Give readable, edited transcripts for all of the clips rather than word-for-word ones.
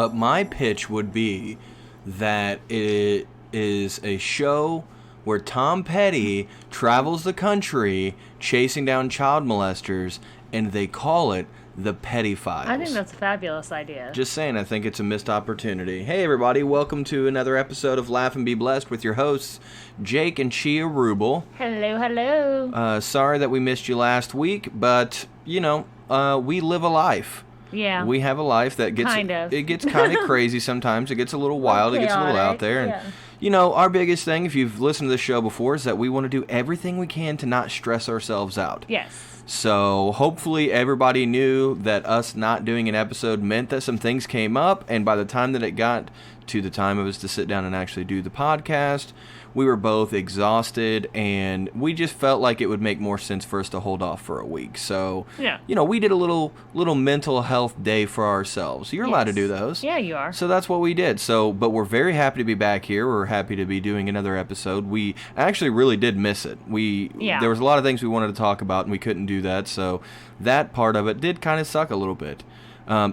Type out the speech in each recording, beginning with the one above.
but my pitch would be that it is a show where Tom Petty travels the country chasing down child molesters, and they call it the Petty Files. I think that's a fabulous idea. Just saying, I think it's a missed opportunity. Hey everybody, welcome to another episode of Laugh and Be Blessed with your hosts, Jake and Chia Rubadue. Hello. Sorry that we missed you last week, but, we live a life. Yeah. We have a life that gets... Kind of. It gets kind of crazy sometimes. It gets a little wild. It gets a little out there. And, yeah. Our biggest thing, if you've listened to this show before, is that we want to do everything we can to not stress ourselves out. Yes. So hopefully everybody knew that us not doing an episode meant that some things came up, and by the time that it got to the time of us to sit down and actually do the podcast, we were both exhausted, and we just felt like it would make more sense for us to hold off for a week. So, yeah. We did a little mental health day for ourselves. You're allowed to do those. Yeah, you are. So that's what we did. So, but we're very happy to be back here. We're happy to be doing another episode. We actually really did miss it. There was a lot of things we wanted to talk about, and we couldn't do that. So that part of it did kind of suck a little bit.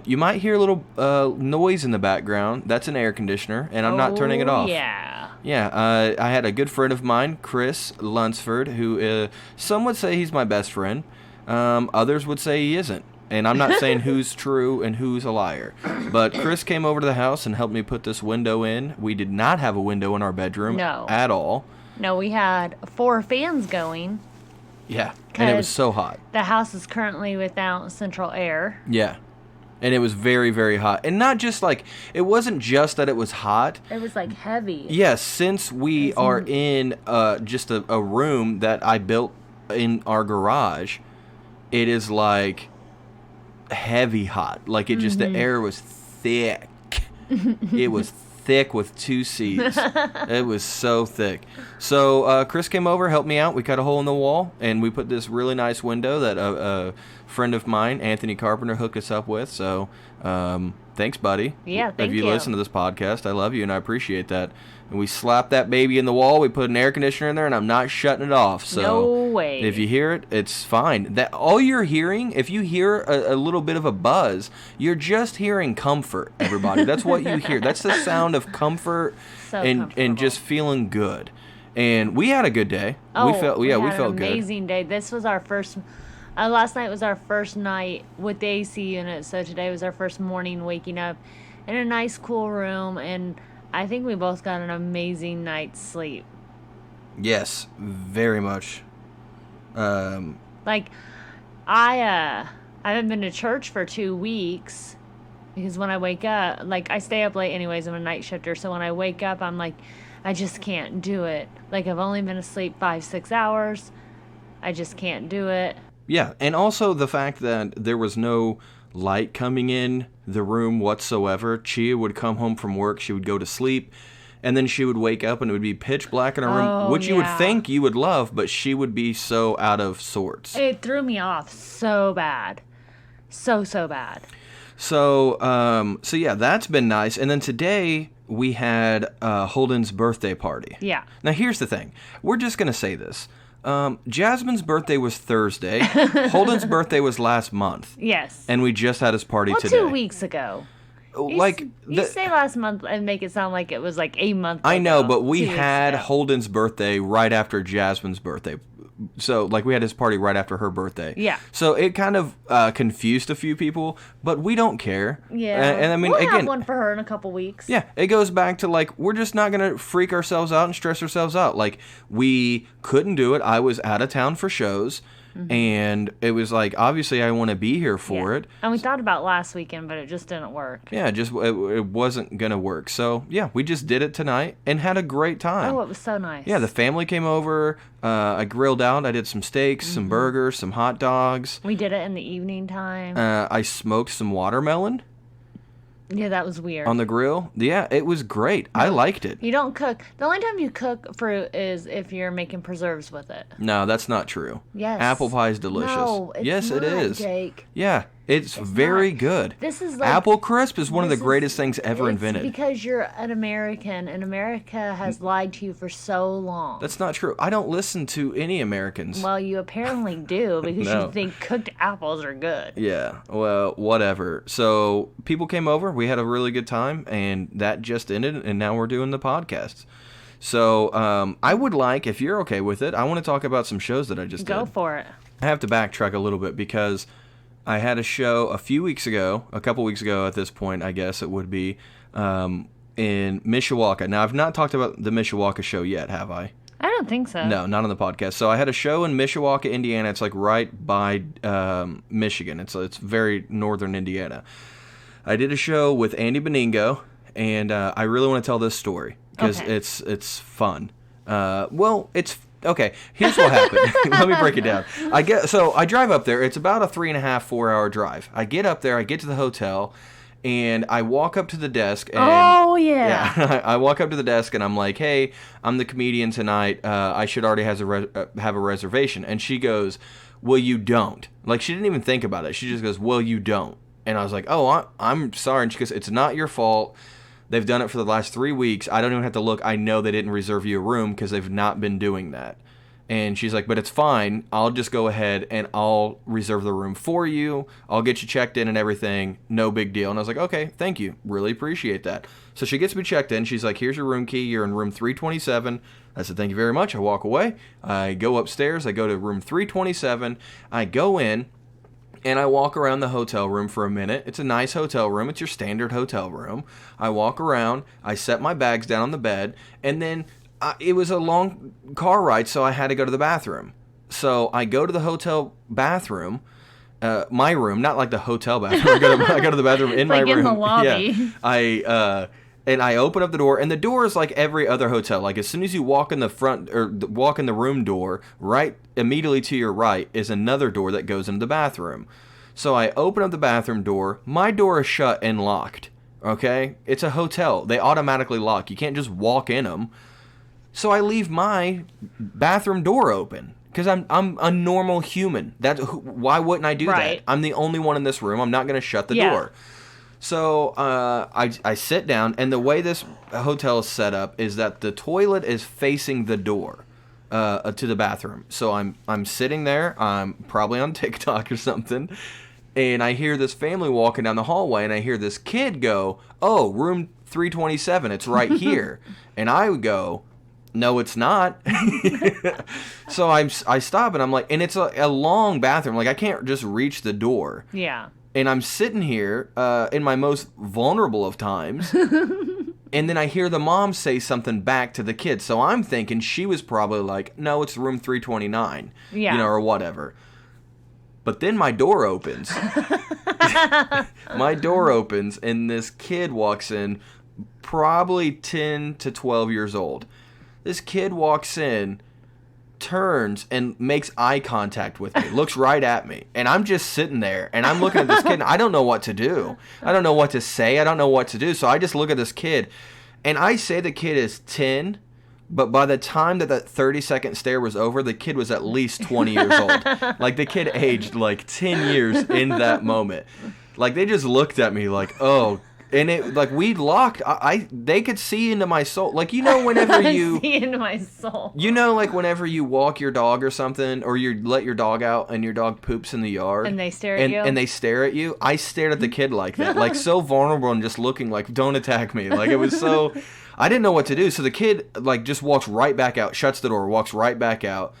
You might hear a little noise in the background. That's an air conditioner, and I'm not turning it off. Yeah. Yeah, I had a good friend of mine, Chris Lunsford, who some would say he's my best friend. Others would say he isn't. And I'm not saying who's true and who's a liar. But Chris came over to the house and helped me put this window in. We did not have a window in our bedroom at all. No, we had 4 fans going. Yeah, and it was so hot. The house is currently without central air. Yeah. And it was very, very hot. And not just it wasn't just that it was hot. It was heavy. Yes, since we are in just a room that I built in our garage, it is heavy hot. It just, the air was thick. It was thick with 2 C's. It was so thick. So Chris came over, helped me out. We cut a hole in the wall, and we put this really nice window that a friend of mine, Anthony Carpenter, hooked us up with. So thanks, buddy. Yeah, thank you. If you listen to this podcast, I love you, and I appreciate that. And we slapped that baby in the wall. We put an air conditioner in there, and I'm not shutting it off. So no way. If you hear it, it's fine. That all you're hearing, if you hear a little bit of a buzz, you're just hearing comfort, everybody. That's what you hear. That's the sound of comfort and just feeling good. And we had a good day. Oh, we felt good. Amazing day. This was our first. Last night was our first night with the AC unit, so today was our first morning waking up in a nice, cool room, and I think we both got an amazing night's sleep. Yes, very much. I haven't been to church for 2 weeks because when I wake up, I stay up late anyways. I'm a night shifter, so when I wake up, I'm I just can't do it. I've only been asleep 5-6 hours. I just can't do it. Yeah, and also the fact that there was no light coming in the room whatsoever. Chia would come home from work, she would go to sleep, and then she would wake up and it would be pitch black in her room, which you would think you would love, but she would be so out of sorts. It threw me off so bad. So bad. So yeah, that's been nice. And then today we had Holdens' birthday party. Yeah. Now here's the thing. We're just going to say this. Jasmine's birthday was Thursday. Holden's birthday was last month. Yes. And we just had his party today. 2 weeks ago. You say last month and make it sound like it was a month ago. I know, but we had Holden's birthday right after Jasmine's birthday. So, we had his party right after her birthday. Yeah. So, it kind of confused a few people, but we don't care. Yeah. And I mean, we'll again, have one for her in a couple weeks. Yeah. It goes back to, we're just not going to freak ourselves out and stress ourselves out. We couldn't do it. I was out of town for shows. Mm-hmm. And it was obviously I want to be here for it. And we thought about last weekend, but it just didn't work. Yeah, it wasn't going to work. So, yeah, we just did it tonight and had a great time. Oh, it was so nice. Yeah, the family came over. I grilled out. I did some steaks, some burgers, some hot dogs. We did it in the evening time. I smoked some watermelon. Yeah, that was weird. On the grill? Yeah, it was great. I liked it. You don't cook. The only time you cook fruit is if you're making preserves with it. No, that's not true. Yes. Apple pie is delicious. No, it's yes, not, it is. Jake. Yeah, It's very good. This is like, Apple Crisp is one of the greatest things ever invented. Because you're an American, and America has lied to you for so long. That's not true. I don't listen to any Americans. Well, you apparently do, because you think cooked apples are good. Yeah, well, whatever. So people came over. We had a really good time, and that just ended, and now we're doing the podcast. So I would like, if you're okay with it, I want to talk about some shows that I just did. Go for it. I have to backtrack a little bit because I had a show a couple weeks ago at this point, I guess it would be, in Mishawaka. Now, I've not talked about the Mishawaka show yet, have I? I don't think so. No, not on the podcast. So I had a show in Mishawaka, Indiana. It's like right by Michigan. It's very northern Indiana. I did a show with Andy Beningo, and I really want to tell this story because it's fun. It's okay. Here's what happened. Let me break it down. I drive up there. It's about a 3.5-4 hour drive. I get up there. I get to the hotel, and I walk up to the desk. And, I walk up to the desk, and I'm like, "Hey, I'm the comedian tonight. I should already have a reservation." And she goes, "Well, you don't." Like, she didn't even think about it. She just goes, "Well, you don't." And I was like, "Oh, I'm sorry." And she goes, "It's not your fault. They've done it for the last 3 weeks. I don't even have to look. I know they didn't reserve you a room because they've not been doing that." And she's like, "But it's fine. I'll just go ahead and I'll reserve the room for you. I'll get you checked in and everything. No big deal." And I was like, "Okay, thank you. Really appreciate that." So she gets me checked in. She's like, "Here's your room key. You're in room 327. I said, "Thank you very much." I walk away. I go upstairs. I go to room 327. I go in. And I walk around the hotel room for a minute. It's a nice hotel room. It's your standard hotel room. I walk around. I set my bags down on the bed. And then it was a long car ride, so I had to go to the bathroom. So I go to the hotel bathroom, my room, not like the hotel bathroom. I go to the bathroom in my room. Like in the lobby. Yeah. And I open up the door, and the door is like every other hotel. Like, as soon as you walk in the front, or walk in the room door, right immediately to your right is another door that goes into the bathroom. So I open up the bathroom door. My door is shut and locked, okay? It's a hotel. They automatically lock. You can't just walk in them. So I leave my bathroom door open, because I'm a normal human. Why wouldn't I do that? I'm the only one in this room. I'm not going to shut the door. So I sit down, and the way this hotel is set up is that the toilet is facing the door to the bathroom. So I'm sitting there. I'm probably on TikTok or something, and I hear this family walking down the hallway, and I hear this kid go, "Oh, room 327. It's right here." And I would go, "No, it's not." So I stop, and I'm like, and it's a long bathroom. Like, I can't just reach the door. Yeah. And I'm sitting here in my most vulnerable of times, and then I hear the mom say something back to the kid. So I'm thinking she was probably like, "No, it's room 329, or whatever." But then my door opens. My door opens, and this kid walks in, probably 10 to 12 years old. This kid walks in, turns and makes eye contact with me, looks right at me, and I'm just sitting there, and I'm looking at this kid, and I don't know what to do. I don't know what to say. I don't know what to do. So I just look at this kid, and I say the kid is 10, but by the time that 30-second stare was over, the kid was at least 20 years old. Like, the kid aged like 10 years in that moment. Like, they just looked at me like, "Oh." And it, like, we locked. They could see into my soul. Like, whenever you see into my soul. Like, whenever you walk your dog or something, or you let your dog out and your dog poops in the yard, and they stare at you. And they stare at you. I stared at the kid like that, like, so vulnerable and just looking like, "Don't attack me." Like, it was so. I didn't know what to do. So the kid, like, just walks right back out, shuts the door, walks right back out,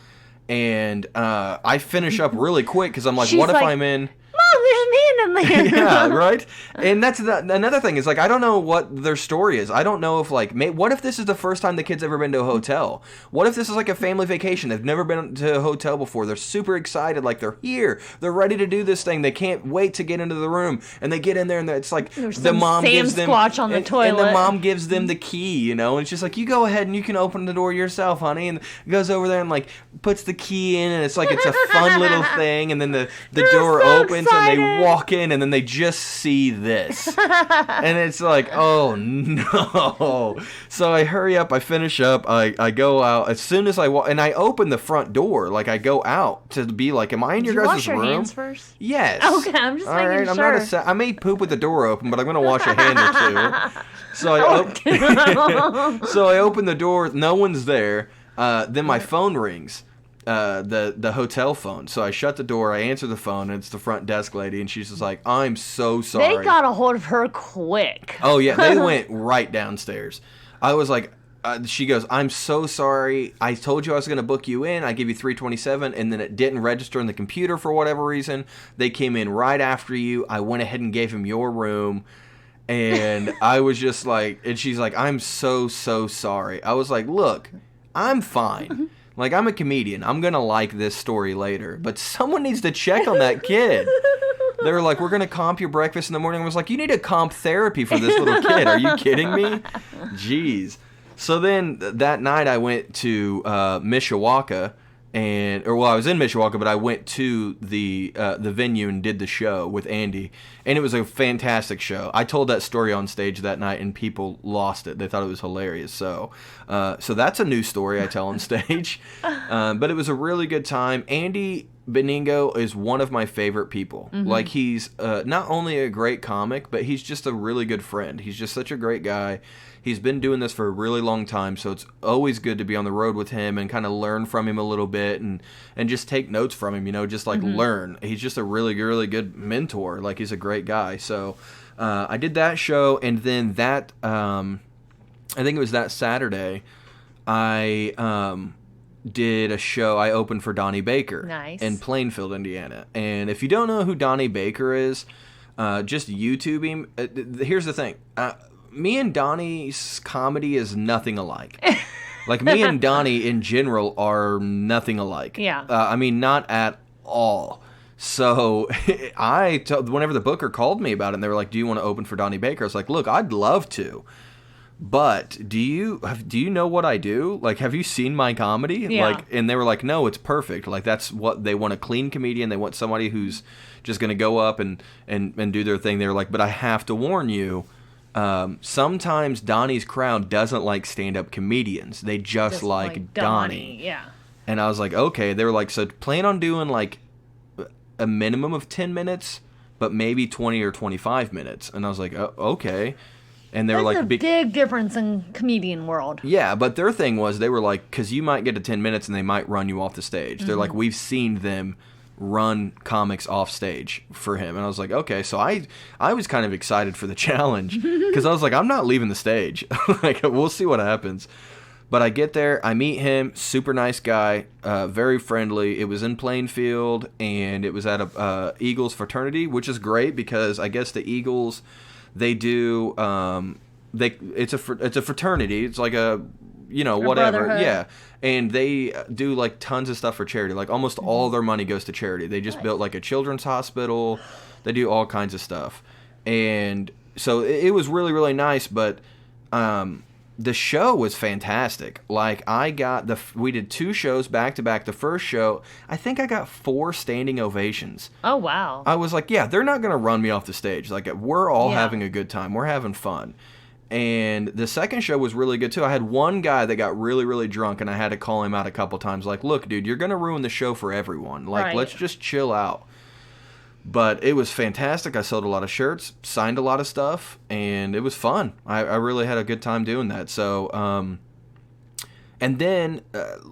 and I finish up really quick because I'm like, what if I'm in? "Mom, there's man in there." Yeah, right? And that's another thing is, like, I don't know what their story is. I don't know if, like, what if this is the first time the kid's ever been to a hotel? What if this is like a family vacation? They've never been to a hotel before. They're super excited. Like, they're here. They're ready to do this thing. They can't wait to get into the room. And they get in there, and it's like the mom gives them Squatch on the toilet. And the mom gives them the key, And it's just like, "You go ahead and you can open the door yourself, honey." And goes over there and, like, puts the key in, and it's like it's a fun little thing. And then the door opens, and they walk walk in and then they just see this. And it's like, oh no. So I hurry up, I finish up, I go out. As soon as I walk, and I open the front door, like I go out to be like, am I in your guys' room? Wash your hands first? Yes. Okay, I'm just making sure. I'm not I may poop with the door open, but I'm going to wash a hand or two. So I open the door, no one's there. Then my phone rings. The hotel phone. So I shut the door, I answer the phone, and it's the front desk lady, and she's just like, I'm so sorry. They got a hold of her quick. Oh, yeah, they went right downstairs. I was like, she goes, I'm so sorry. I told you I was going to book you in. I gave you $327, and then it didn't register in the computer for whatever reason. They came in right after you. I went ahead and gave him your room. And I was just like, and she's like, I'm so sorry. I was like, look, I'm fine. Like, I'm a comedian. I'm going to like this story later. But someone needs to check on that kid. They were like, we're going to comp your breakfast in the morning. I was like, you need a comp therapy for this little kid. Are you kidding me? Jeez. So then that night I went to Mishawaka. I was in Mishawaka, but I went to the venue and did the show with Andy, and it was a fantastic show. I told that story on stage that night, and people lost it. They thought it was hilarious. So that's a new story I tell on stage. But it was a really good time. Andy Beningo is one of my favorite people. Mm-hmm. Like, he's not only a great comic, but he's just a really good friend. He's just such a great guy. He's been doing this for a really long time, so it's always good to be on the road with him and kind of learn from him a little bit and just take notes from him, just like learn. He's just a really, really good mentor. Like, he's a great guy. So I did that show, and then that, I think it was that Saturday, I did a show. I opened for Donnie Baker in Plainfield, Indiana. And if you don't know who Donnie Baker is, just YouTube him. Here's the thing. Me and Donnie's comedy is nothing alike. Like, me and Donnie in general are nothing alike. Yeah. I mean, not at all. So whenever the booker called me about it, and they were like, do you want to open for Donnie Baker? I was like, look, I'd love to. But do you know what I do? Like, have you seen my comedy? Yeah. Like, and they were like, no, it's perfect. Like, that's what they want, a clean comedian. They want somebody who's just going to go up and do their thing. They were like, but I have to warn you, sometimes Donnie's crowd doesn't like stand-up comedians. They just like Donnie. Yeah. And I was like, okay. They were like, so plan on doing like a minimum of 10 minutes, but maybe 20 or 25 minutes. And I was like, oh, okay. And they were like, a big difference in comedian world. Yeah, but their thing was, they were like, because you might get to 10 minutes and they might run you off the stage. Mm-hmm. They're like, we've seen them run comics off stage for him. And I was like, okay. So I was kind of excited for the challenge, because I was like, I'm not leaving the stage. Like, we'll see what happens. But I get there, I meet him, super nice guy, very friendly. It was in Plainfield, and it was at a Eagles fraternity, which is great, because I guess the Eagles, they do it's a fraternity. It's like a whatever. Brotherhood. Yeah. And they do like tons of stuff for charity. Like, almost all their money goes to charity. They just built like a children's hospital. They do all kinds of stuff. And so it was really, really nice, but the show was fantastic. Like, we did 2 shows back to back. The first show, I think I got 4 standing ovations. Oh, wow. I was like, yeah, they're not going to run me off the stage. Like, we're all having a good time. We're having fun. And the second show was really good, too. I had one guy that got really, really drunk, and I had to call him out a couple times. Like, look, dude, you're going to ruin the show for everyone. Like, let's just chill out. But it was fantastic. I sold a lot of shirts, signed a lot of stuff, and it was fun. I really had a good time doing that. So, and then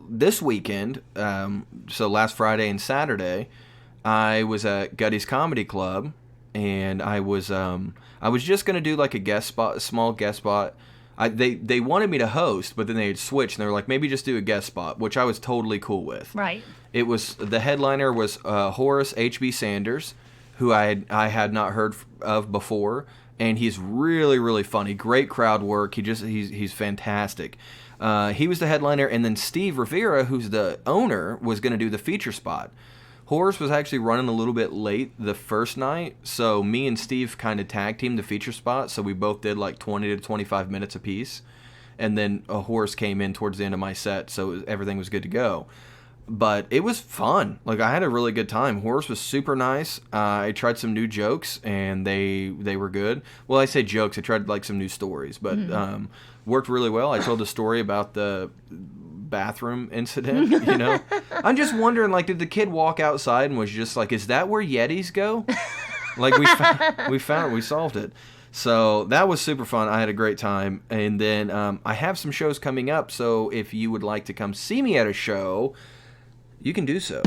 this weekend, so last Friday and Saturday, I was at Gutty's Comedy Club, and I was just gonna do like a small guest spot. They wanted me to host, but then they had switched, and they were like, maybe just do a guest spot, which I was totally cool with. Right. It was, the headliner was Horace H.B. Sanders, who I had not heard of before, and he's really, really funny. Great crowd work. He's fantastic. He was the headliner, and then Steve Rivera, who's the owner, was going to do the feature spot. Horace was actually running a little bit late the first night, so me and Steve kind of tag teamed the feature spot, so we both did like 20 to 25 minutes apiece, and then Horace came in towards the end of my set, so everything was good to go. But it was fun. Like, I had a really good time. Horace was super nice. I tried some new jokes, and they were good. Well, I say jokes. I tried, like, some new stories, but worked really well. I told a story about the bathroom incident, you know. I'm just wondering, like, did the kid walk outside and was just like, is that where Yetis go? Like, we solved it. So that was super fun. I had a great time. And then I have some shows coming up, so if you would like to come see me at a show, you can do so.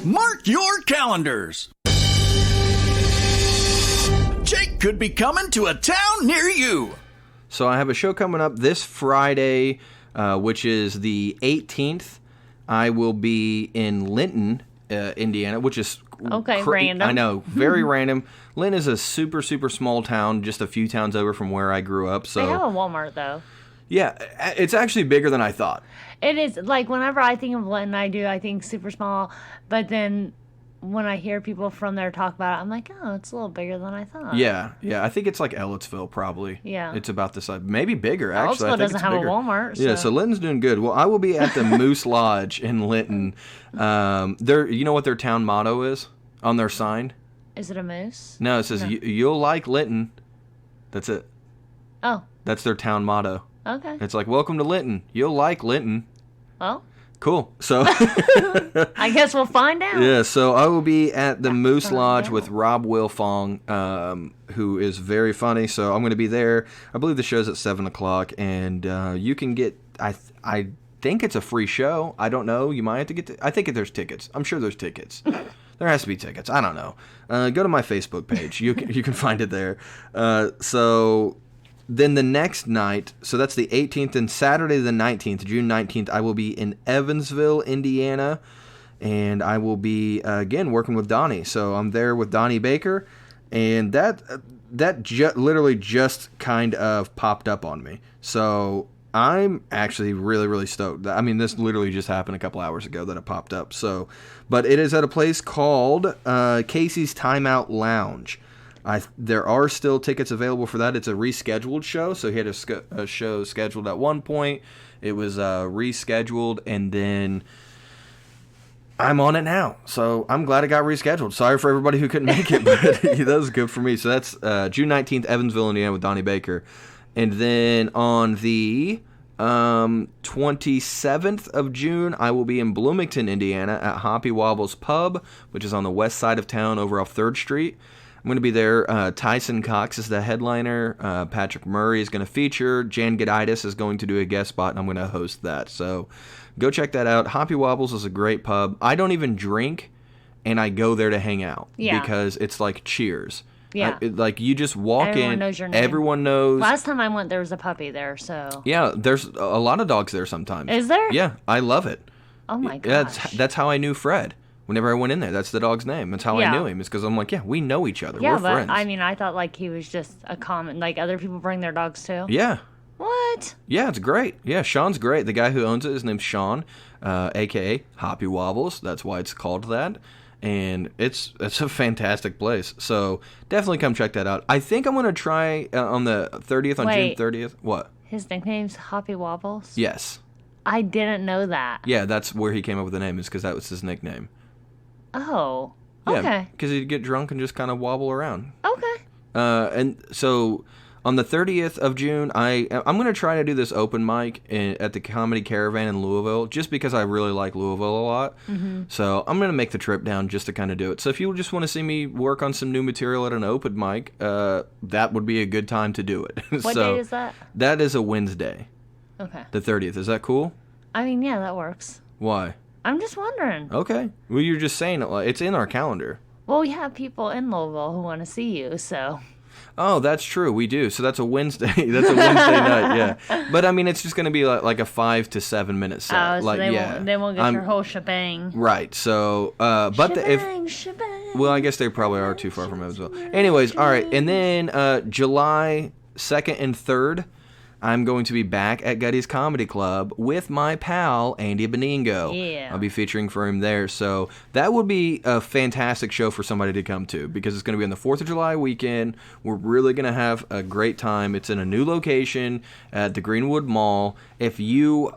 Mark your calendars. Jake could be coming to a town near you. So I have a show coming up this Friday, which is the 18th. I will be in Linton, Indiana, which is random. I know, very random. Linton is a super, super small town, just a few towns over from where I grew up. So they have a Walmart, though. Yeah, it's actually bigger than I thought. It is. Like, whenever I think of Linton, I think super small. But then when I hear people from there talk about it, I'm like, oh, it's a little bigger than I thought. Yeah. I think it's like Ellettsville, probably. Yeah. It's about the size. Maybe bigger, actually. Ellettsville doesn't have a Walmart. So. Yeah, so Linton's doing good. Well, I will be at the Moose Lodge in Linton. You know what their town motto is on their sign? Is it a moose? No, it says, you'll like Linton. That's it. Oh. That's their town motto. Okay. It's like, welcome to Linton. You'll like Linton. Well. Cool. So I guess we'll find out. Yeah, so I will be at the Moose Lodge with Rob Wilfong, who is very funny. So I'm going to be there. I believe the show's at 7 o'clock, and you can get, I think it's a free show. I don't know. You might have to get, I think there's tickets. I'm sure there's tickets. There has to be tickets. I don't know. Go to my Facebook page. You can find it there. So then the next night, so that's the 18th, and Saturday the 19th, June 19th, I will be in Evansville, Indiana, and I will be, again, working with Donnie. So I'm there with Donnie Baker, and that literally just kind of popped up on me. So I'm actually really, really stoked. I mean, this literally just happened a couple hours ago that it popped up. So, but it is at a place called Casey's Timeout Lounge. There are still tickets available for that. It's a rescheduled show, so he had a show scheduled at one point. It was rescheduled, and then I'm on it now. So I'm glad it got rescheduled. Sorry for everybody who couldn't make it, but that was good for me. So that's June 19th, Evansville, Indiana, with Donnie Baker. And then on the 27th of June, I will be in Bloomington, Indiana, at Hoppy Wobble's Pub, which is on the west side of town over off 3rd Street. I'm going to be there. Tyson Cox is the headliner. Patrick Murray is going to feature. Jan Goditis is going to do a guest spot, and I'm going to host that. So go check that out. Hoppy Wobbles is a great pub. I don't even drink, and I go there to hang out. Yeah. Because it's like Cheers. Yeah. Like, you just walk Everyone in. Knows your name. Everyone knows. Last time I went, there was a puppy there, so. Yeah, there's a lot of dogs there sometimes. Is there? Yeah, I love it. Oh, my gosh. That's how I knew Fred. Whenever I went in there, that's the dog's name. That's how I knew him. It's because I'm like, yeah, we know each other. Yeah, we're friends. But I mean, I thought like he was just a common, like other people bring their dogs too. Yeah. What? Yeah, it's great. Yeah, Sean's great. The guy who owns it, his name's Sean, a.k.a. Hoppy Wobbles. That's why it's called that. And it's a fantastic place. So definitely come check that out. I think I'm going to try on the 30th, on June 30th. What? His nickname's Hoppy Wobbles? Yes. I didn't know that. Yeah, that's where he came up with the name, is because that was his nickname. Oh, okay. Yeah, because he'd get drunk and just kind of wobble around. Okay. And so on the 30th of June, I'm going to try to do this open mic at the Comedy Caravan in Louisville, just because I really like Louisville a lot. Mm-hmm. So I'm going to make the trip down just to kind of do it. So if you just want to see me work on some new material at an open mic, that would be a good time to do it. What day is that? That is a Wednesday. Okay. The 30th. Is that cool? I mean, yeah, that works. Why? I'm just wondering. Okay. Well, you're just saying it. It's in our calendar. Well, we have people in Louisville who want to see you, so. Oh, that's true. We do. So that's a Wednesday. That's a Wednesday night. Yeah. But I mean, it's just going to be like a 5 to 7 minute set. Oh, so they won't get your whole shebang. Right. So, but shebang. Well, I guess they probably are too far from Evansville. Anyways, all right. And then July 2nd and 3rd. I'm going to be back at Gutty's Comedy Club with my pal, Andy Beningo. Yeah. I'll be featuring for him there. So that would be a fantastic show for somebody to come to, because it's going to be on the 4th of July weekend. We're really going to have a great time. It's in a new location at the Greenwood Mall. If you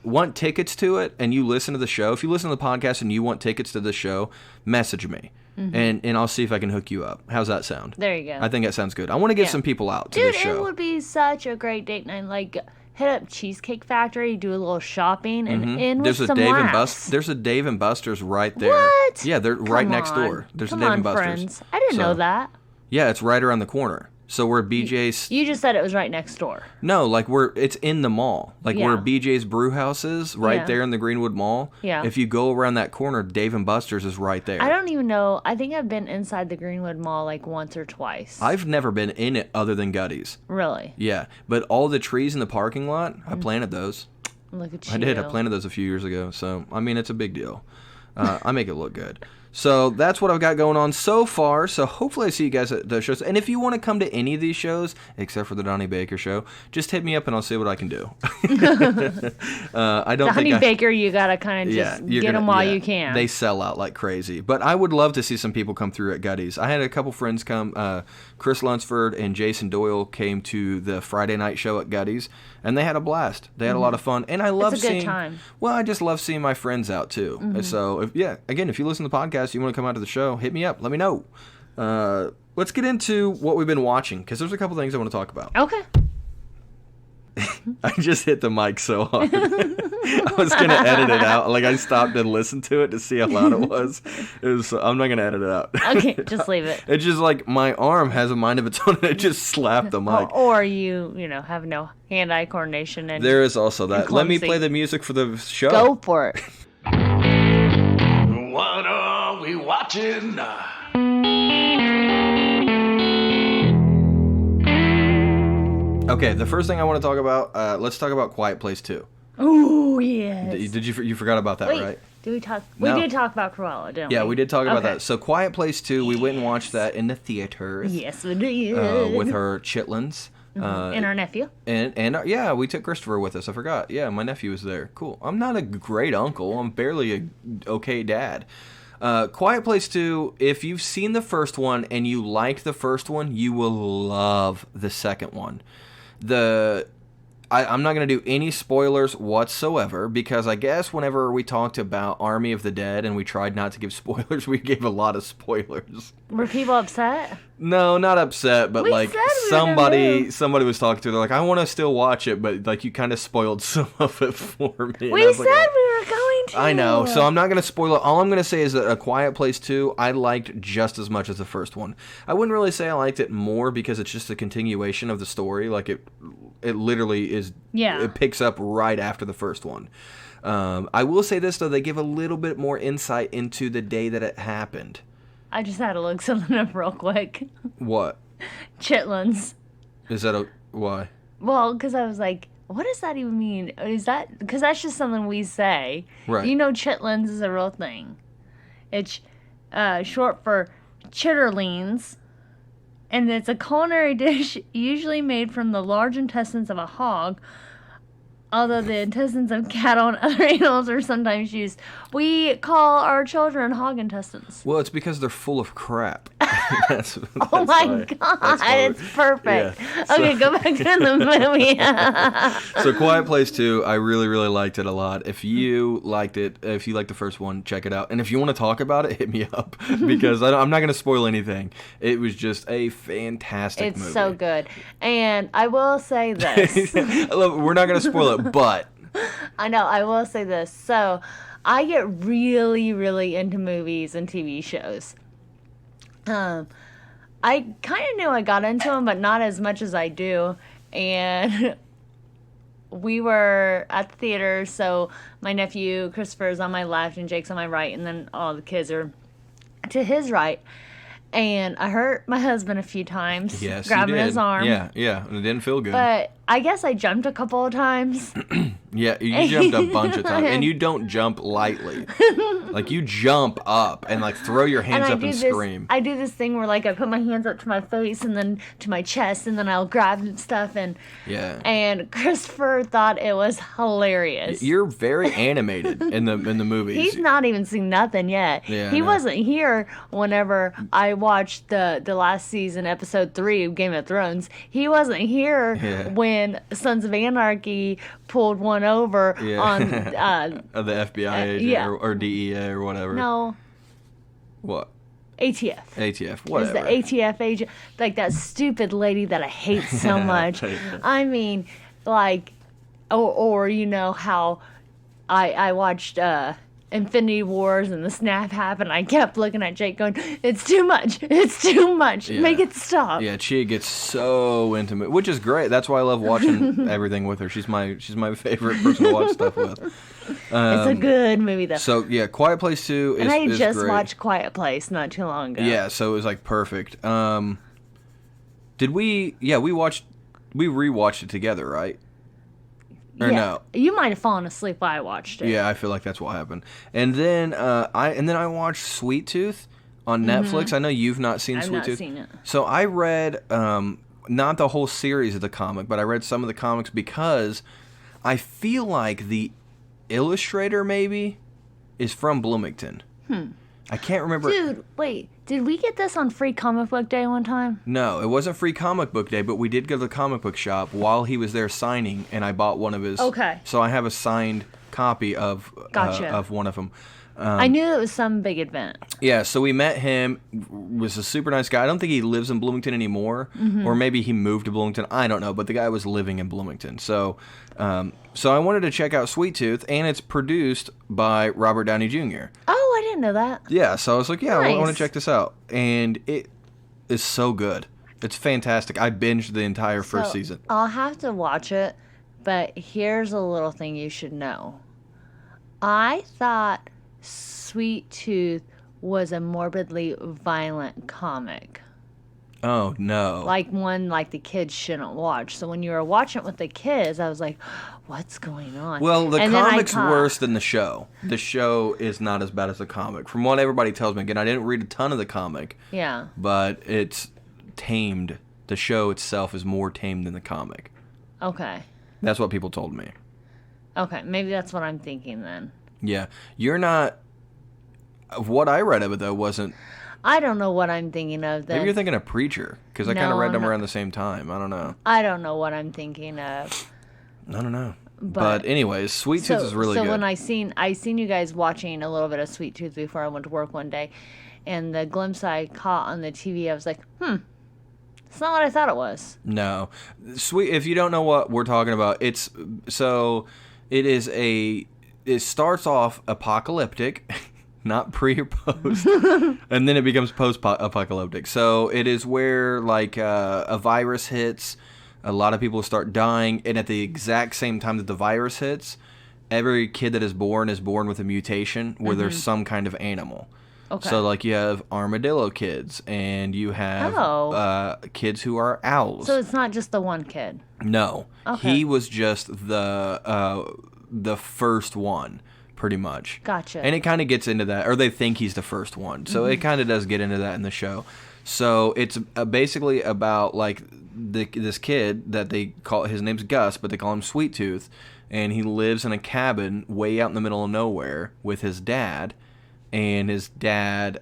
want tickets to it and you listen to the show, if you listen to the podcast and you want tickets to the show, message me. And I'll see if I can hook you up. How's that sound? There you go. I think that sounds good. I want to get some people out to this show. Dude, it would be such a great date night. Like, hit up Cheesecake Factory, do a little shopping, and in with some laughs. There's a Dave and Buster's right there. What? Yeah, they're right next door. There's a Dave and Buster's. Friends. I didn't know that. Yeah, it's right around the corner. So where BJ's... You just said it was right next door. No, like it's in the mall. Like where BJ's Brew House is, right there in the Greenwood Mall. Yeah. If you go around that corner, Dave and Buster's is right there. I don't even know. I think I've been inside the Greenwood Mall like once or twice. I've never been in it other than Gutty's. Really? Yeah. But all the trees in the parking lot, I planted those. Look at you. I did. I planted those a few years ago. So, I mean, it's a big deal. I make it look good. So that's what I've got going on so far. So hopefully I see you guys at the shows. And if you want to come to any of these shows, except for the Donnie Baker show, just hit me up and I'll see what I can do. I don't Donnie Baker, you got to kind of just get them while you can. They sell out like crazy. But I would love to see some people come through at Gutty's. I had a couple friends come. Chris Lunsford and Jason Doyle came to the Friday night show at Gutty's, and they had a blast. They had a lot of fun. And I love seeing... It's a good time. Well, I just love seeing my friends out, too. So, if you listen to the podcast, you want to come out to the show, hit me up. Let me know. Let's get into what we've been watching, because there's a couple things I want to talk about. Okay. I just hit the mic so hard. I was going to edit it out. Like, I stopped and listened to it to see how loud it was. I'm not going to edit it out. Okay, just leave it. It's just like my arm has a mind of its own, and it just slapped the mic. Or you have no hand-eye coordination. And there is also that. Let me play the music for the show. Go for it. What are we watching? Okay, the first thing I want to talk about, let's talk about Quiet Place 2. Oh, yes. Did you forgot about that, right? Did we talk? No. We did talk about Cruella, didn't we? Yeah, we did talk about that. So Quiet Place 2, we went and watched that in the theaters. Yes, we did. With her chitlins. And our nephew. And we took Christopher with us. I forgot. Yeah, my nephew was there. Cool. I'm not a great uncle. I'm barely a okay dad. Quiet Place 2, if you've seen the first one and you liked the first one, you will love the second one. I'm not going to do any spoilers whatsoever, because I guess whenever we talked about Army of the Dead and we tried not to give spoilers, we gave a lot of spoilers. Were people upset? No, not upset, but like somebody was talking to her, they're like, I want to still watch it, but like you kind of spoiled some of it for me. We said we were going to. I know, so I'm not going to spoil it. All I'm going to say is that A Quiet Place 2, I liked just as much as the first one. I wouldn't really say I liked it more because it's just a continuation of the story. Like it literally is. Yeah. It picks up right after the first one. I will say this though, they give a little bit more insight into the day that it happened. I just had to look something up real quick. What? Chitlins. Is that why? Well, because I was like, what does that even mean? Is that because that's just something we say? Right. You know, chitlins is a real thing. It's short for chitterlings, and it's a culinary dish usually made from the large intestines of a hog. Although the intestines of cattle and other animals are sometimes used, we call our children hog intestines. Well, it's because they're full of crap. that's oh my God, it's perfect. Yeah. Okay, go back to the movie. So Quiet Place 2, I really, really liked it a lot. If you liked it, if you liked the first one, check it out. And if you want to talk about it, hit me up, because I'm not going to spoil anything. It was just a fantastic movie. It's so good. And I will say this. We're not going to spoil it, but I know, I will say this. So I get really, really into movies and TV shows. I kind of knew I got into them, but not as much as I do. And we were at the theater, so my nephew Christopher is on my left and Jake's on my right, and then all the kids are to his right. And I hurt my husband a few times, grabbing his arm. Yeah, and it didn't feel good. But I guess I jumped a couple of times. Yeah, you jumped a bunch of times, and you don't jump lightly. Like, you jump up and, like, throw your hands up and scream. I do this thing where, like, I put my hands up to my face and then to my chest, and then I'll grab stuff. And Christopher thought it was hilarious. You're very animated in the movies. He's not even seen nothing yet. Yeah, he wasn't here whenever I watched the last season, episode 3 of Game of Thrones. He wasn't here when Sons of Anarchy pulled one over on of the FBI agent or DEA or whatever. No. What? ATF, whatever. It's the ATF agent, like that stupid lady that I hate so much. I mean, like, or you know how I watched Infinity Wars and the snap happened. I kept looking at Jake going, it's too much. Yeah. Make it stop. Yeah, Chia gets so intimate, which is great. That's why I love watching everything with her. She's my favorite person to watch stuff with. It's a good movie, though. So, yeah, Quiet Place 2 is great. And I just watched Quiet Place not too long ago. Yeah, so it was, like, perfect. Did we... Yeah, we rewatched it together, right? Or no? You might have fallen asleep while I watched it. Yeah, I feel like that's what happened. And then I watched Sweet Tooth on Netflix. I know you've not seen Sweet Tooth. I've not seen it. So I read not the whole series of the comic, but I read some of the comics because I feel like the illustrator maybe is from Bloomington. I can't remember. Dude, wait. Did we get this on Free Comic Book Day one time? No, it wasn't Free Comic Book Day, but we did go to the comic book shop while he was there signing, and I bought one of his. Okay. So I have a signed copy of one of them. I knew it was some big event. Yeah, so we met him. Was a super nice guy. I don't think he lives in Bloomington anymore, or maybe he moved to Bloomington. I don't know, but the guy was living in Bloomington. So, so I wanted to check out Sweet Tooth, and it's produced by Robert Downey Jr. Oh, I didn't know that. Yeah, so I was like, nice. I want to check this out, and it is so good. It's fantastic. I binged the entire first season. I'll have to watch it, but here's a little thing you should know. I thought Sweet Tooth was a morbidly violent comic. Oh, no. Like one like the kids shouldn't watch. So when you were watching it with the kids, I was like, what's going on? Well, the comic's worse than the show. The show is not as bad as the comic. From what everybody tells me. Again, I didn't read a ton of the comic. Yeah. But it's tamed. The show itself is more tamed than the comic. Okay. That's what people told me. Okay, maybe that's what I'm thinking then. Yeah. You're not... What I read of it, though, wasn't... I don't know what I'm thinking of then. Maybe you're thinking of Preacher, because I kind of read them around the same time. I don't know. I don't know what I'm thinking of. I don't know. But anyways, Sweet Tooth is really good. So when I seen you guys watching a little bit of Sweet Tooth before I went to work one day, and the glimpse I caught on the TV, I was like, it's not what I thought it was. No. If you don't know what we're talking about, it starts off apocalyptic. Not pre or post, and then it becomes post-apocalyptic. So it is where, like, a virus hits, a lot of people start dying, and at the exact same time that the virus hits, every kid that is born with a mutation where there's some kind of animal. Okay. So, like, you have armadillo kids, and you have kids who are owls. So it's not just the one kid? No. Okay. He was just the first one. Pretty much. Gotcha. And it kind of gets into that, or they think he's the first one. So it kind of does get into that in the show. So it's basically about, like, this kid that they call, his name's Gus, but they call him Sweet Tooth, and he lives in a cabin way out in the middle of nowhere with his dad, and his dad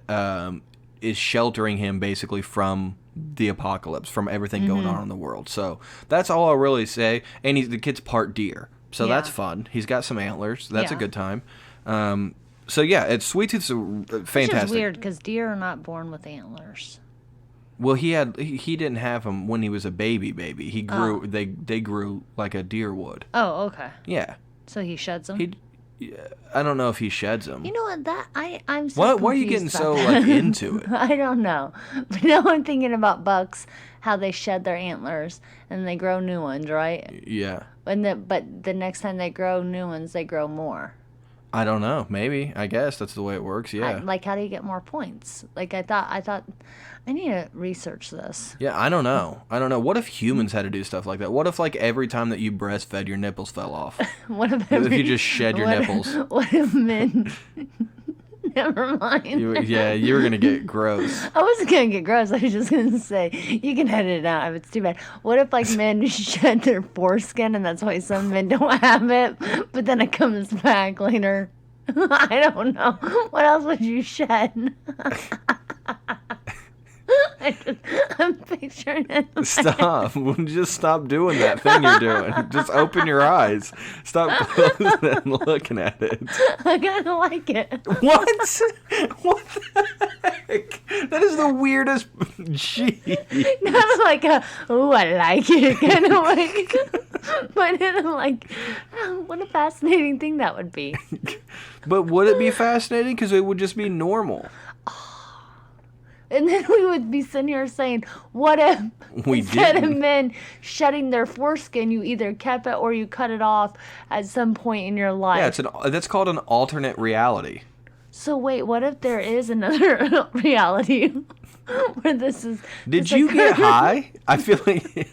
is sheltering him basically from the apocalypse, from everything going on in the world. So that's all I'll really say. And the kid's part deer. So that's fun. He's got some antlers. That's a good time. So yeah, Sweet Tooth's fantastic. Which is weird because deer are not born with antlers. Well, he didn't have them when he was a baby. He grew. They grew like a deer would. Oh, okay. Yeah. So he sheds them. I don't know if he sheds them. You know what? I'm so Why are you getting so like into it? I don't know. But now I'm thinking about bucks, how they shed their antlers and they grow new ones, right? Yeah. But the next time they grow new ones, they grow more. I don't know. Maybe. I guess that's the way it works. Yeah. Like, how do you get more points? Like, I thought I need to research this. Yeah, I don't know. What if humans had to do stuff like that? What if, like, every time that you breastfed, your nipples fell off? What if you just shed your nipples? What if men Never mind. You were going to get gross. I wasn't going to get gross. I was just going to say, you can edit it out if it's too bad. What if, like, men shed their foreskin and that's why some men don't have it, but then it comes back later? I don't know. What else would you shed? I'm picturing it. Stop. Just stop doing that thing you're doing. Just open your eyes. Stop closing it and looking at it. I kind of like it. What? What the heck? That is the weirdest. Jeez. Kind of like oh, I like it. Kind of like, but then I'm like, oh, what a fascinating thing that would be. But would it be fascinating? Because it would just be normal. And then we would be sitting here saying, what if instead of men shedding their foreskin, you either kept it or you cut it off at some point in your life? Yeah, that's called an alternate reality. So wait, what if there is another reality where this is... Did you get high? I feel like...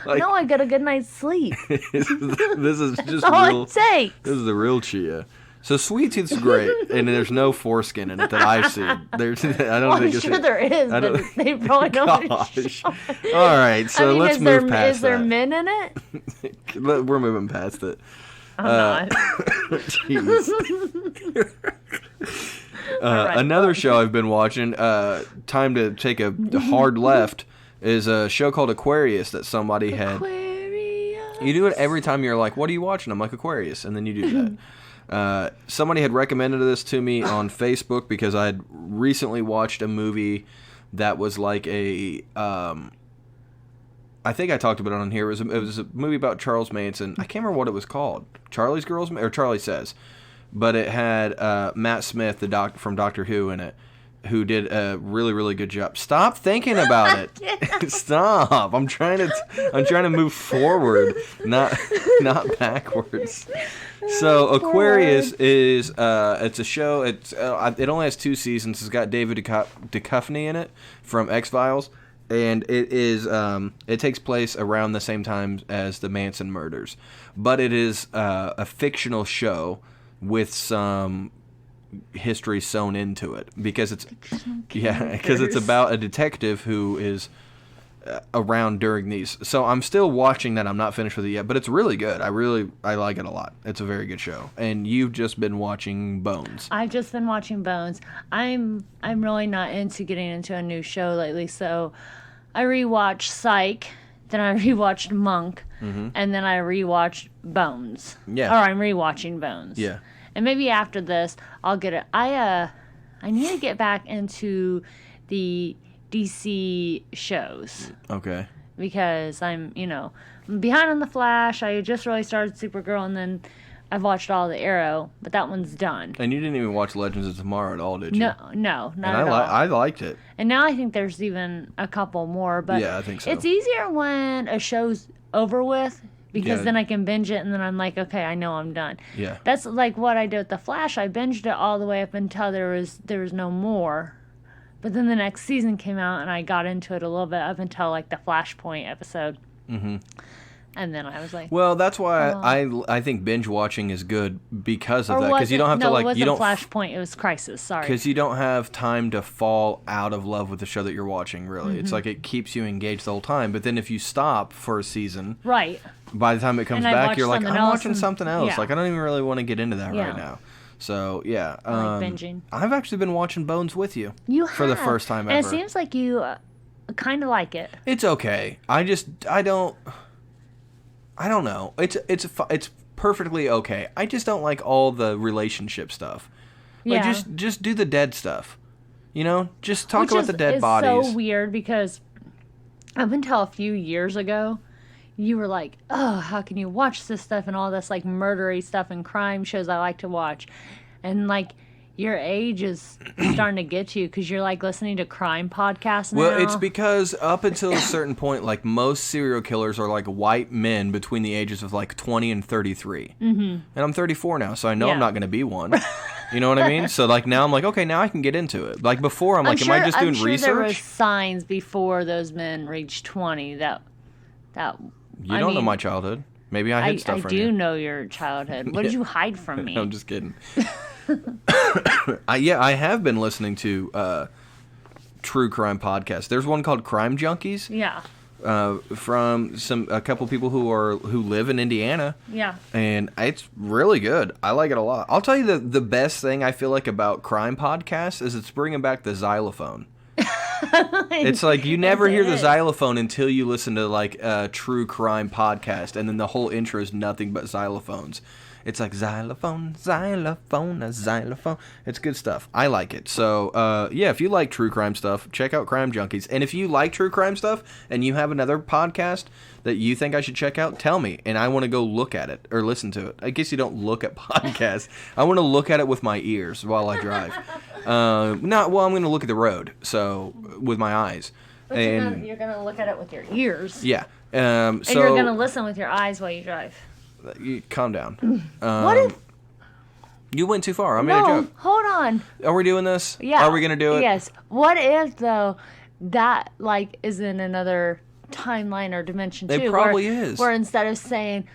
No, I got a good night's sleep. This is just That's all real... it takes. This is the real Chia. So Sweet Tooth's great, and there's no foreskin in it that I've seen. I don't think I'm sure there is, but they probably don't want to show it. All right, so let's move past that. Is there men in it? We're moving past it. I'm not. Jeez. Right, another show I've been watching, time to take a hard left, is a show called Aquarius that somebody had. Aquarius. You do it every time you're like, what are you watching? I'm like, Aquarius, and then you do that. Somebody had recommended this to me on Facebook because I had recently watched a movie that was like a, I think I talked about it on here. It was a movie about Charles Manson. I can't remember what it was called. Charlie Says. But it had Matt Smith, the doctor from Doctor Who, in it, who did a really, really good job. Stop thinking about it. Stop. I'm trying to move forward, not backwards. So Aquarius is it's a show. It only has 2 seasons. It's got David Duchovny in it from X-Files, and it is it takes place around the same time as the Manson murders, but it is a fictional show with some history sewn into it because it's about a detective who is around during these. So I'm still watching that. I'm not finished with it yet, but it's really good. I like it a lot. It's a very good show. And you've just been watching Bones. I've just been watching Bones. I'm really not into getting into a new show lately, so I rewatched Psych, then I rewatched Monk, and then I rewatched Bones. Yeah. Or I'm rewatching Bones. Yeah. And maybe after this I'll get it. I need to get back into the DC shows. Okay. Because I'm behind on The Flash. I just really started Supergirl, and then I've watched all the Arrow, but that one's done. And you didn't even watch Legends of Tomorrow at all, did you? No, not at all. I liked it. And now I think there's even a couple more, but yeah, I think so. It's easier when a show's over with, because then I can binge it, and then I'm like, okay, I know I'm done. Yeah. That's like what I did with The Flash. I binged it all the way up until there was no more. But then the next season came out, and I got into it a little bit up until like the Flashpoint episode. Mm-hmm. And then I was like, well, that's why I think binge watching is good because of that, because you don't have to like it wasn't Flashpoint, it was Crisis. Sorry, because you don't have time to fall out of love with the show that you're watching. Really, it's like it keeps you engaged the whole time. But then if you stop for a season, right, by the time it comes back, you're like, I'm watching something else. Yeah. Like I don't even really want to get into that right now. So yeah, I like binging. I've actually been watching Bones with you. You have. For the first time ever. And it seems like you kind of like it. It's okay. I don't know. It's perfectly okay. I just don't like all the relationship stuff. Like just do the dead stuff. You know, just talk about the dead bodies. It's so weird because up until a few years ago, you were like, oh, how can you watch this stuff and all this like murdery stuff and crime shows I like to watch, and like your age is starting to get you because you're like listening to crime podcasts now. Well, it's because up until a certain point, like most serial killers are like white men between the ages of like 20 and 33. Mm-hmm. And I'm 34 now, so I know I'm not going to be one. You know what I mean? So like now I'm like, okay, now I can get into it. Like before, I'm like, am I just doing research? There were signs before those men reached 20 that. You don't know my childhood. Maybe I hid stuff from you. I do know your childhood. What did you hide from me? I'm just kidding. I have been listening to true crime podcasts. There's one called Crime Junkies. Yeah. From a couple people who live in Indiana. Yeah. And it's really good. I like it a lot. I'll tell you the best thing I feel like about crime podcasts is it's bringing back the xylophone. It's like you never hear the xylophone until you listen to like a true crime podcast, and then the whole intro is nothing but xylophones. It's like xylophone, xylophone, a xylophone. It's good stuff. I like it. So, if you like true crime stuff, check out Crime Junkies. And if you like true crime stuff and you have another podcast that you think I should check out, tell me. And I want to go look at it or listen to it. I guess you don't look at podcasts. I want to look at it with my ears while I drive. I'm going to look at the road. So, with my eyes. But you're going to look at it with your ears. Yeah. And you're going to listen with your eyes while you drive. You calm down. What if... You went too far. I made a joke. Hold on. Are we doing this? Yeah. Are we going to do it? Yes. What if, though, that, like, is in another timeline or dimension, too? It probably is. Where instead of saying,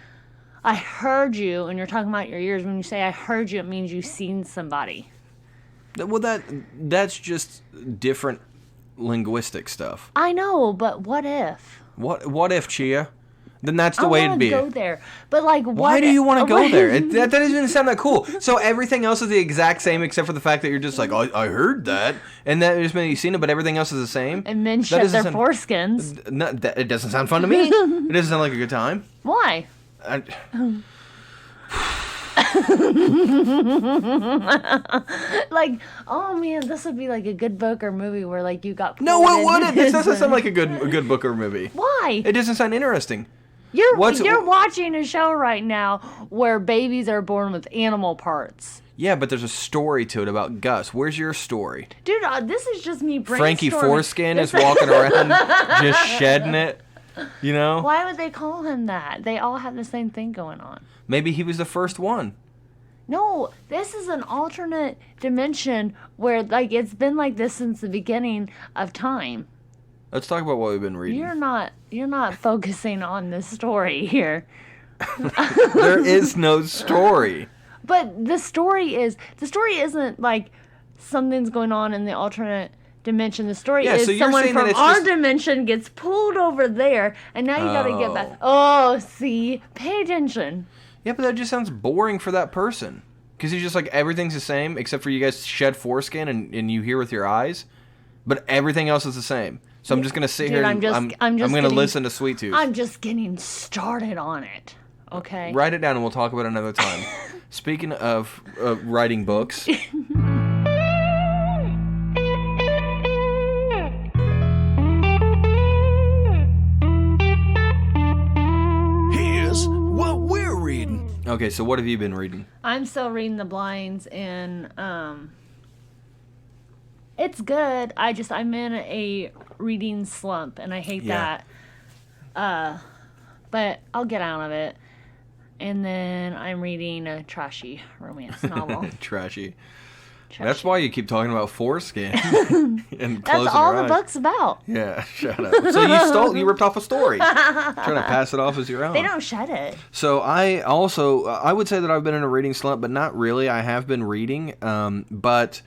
I heard you, and you're talking about your ears, when you say I heard you, it means you've seen somebody. Well, that's just different linguistic stuff. I know, but what if? What if, Chia? Then that's the way it'd be. I want to go there. But, like, why do you want to go there? That doesn't even sound that cool. So everything else is the exact same except for the fact that you're just like, oh, I heard that. And that just means you've seen it, but everything else is the same. And men shed their foreskins. It doesn't sound fun to me. It doesn't sound like a good time. Why? Like, oh man, this would be like a good book or movie where like you got. No, it wouldn't. This doesn't sound like a good book or movie. Why? It doesn't sound interesting. You're watching a show right now where babies are born with animal parts. Yeah, but there's a story to it about Gus. Where's your story? Dude, this is just me brainstorming. Frankie Foreskin is walking around just shedding it, you know? Why would they call him that? They all have the same thing going on. Maybe he was the first one. No, this is an alternate dimension where, like, it's been like this since the beginning of time. Let's talk about what we've been reading. You're not focusing on the story here. There is no story. But the story isn't like something's going on in the alternate dimension. The story is someone from our dimension gets pulled over there, and now you gotta get back. Oh, see? Pay attention. Yeah, but that just sounds boring for that person. Because he's just like, everything's the same, except for you guys shed foreskin and you hear with your eyes. But everything else is the same. So I'm just going to sit here and I'm going to listen to Sweet Tooth. I'm just getting started on it. Okay? Write it down and we'll talk about it another time. Speaking of writing books. Here's what we're reading. Okay, so what have you been reading? I'm still reading The Blinds, and it's good. I'm in a reading slump, and I hate that. But I'll get out of it. And then I'm reading a trashy romance novel. Trashy. That's why you keep talking about foreskin and closing That's all your the eyes. book's about. Yeah, shut up. So you ripped off a story. Trying to pass it off as your own. They don't shed it. So I would say that I've been in a reading slump, but not really. I have been reading, but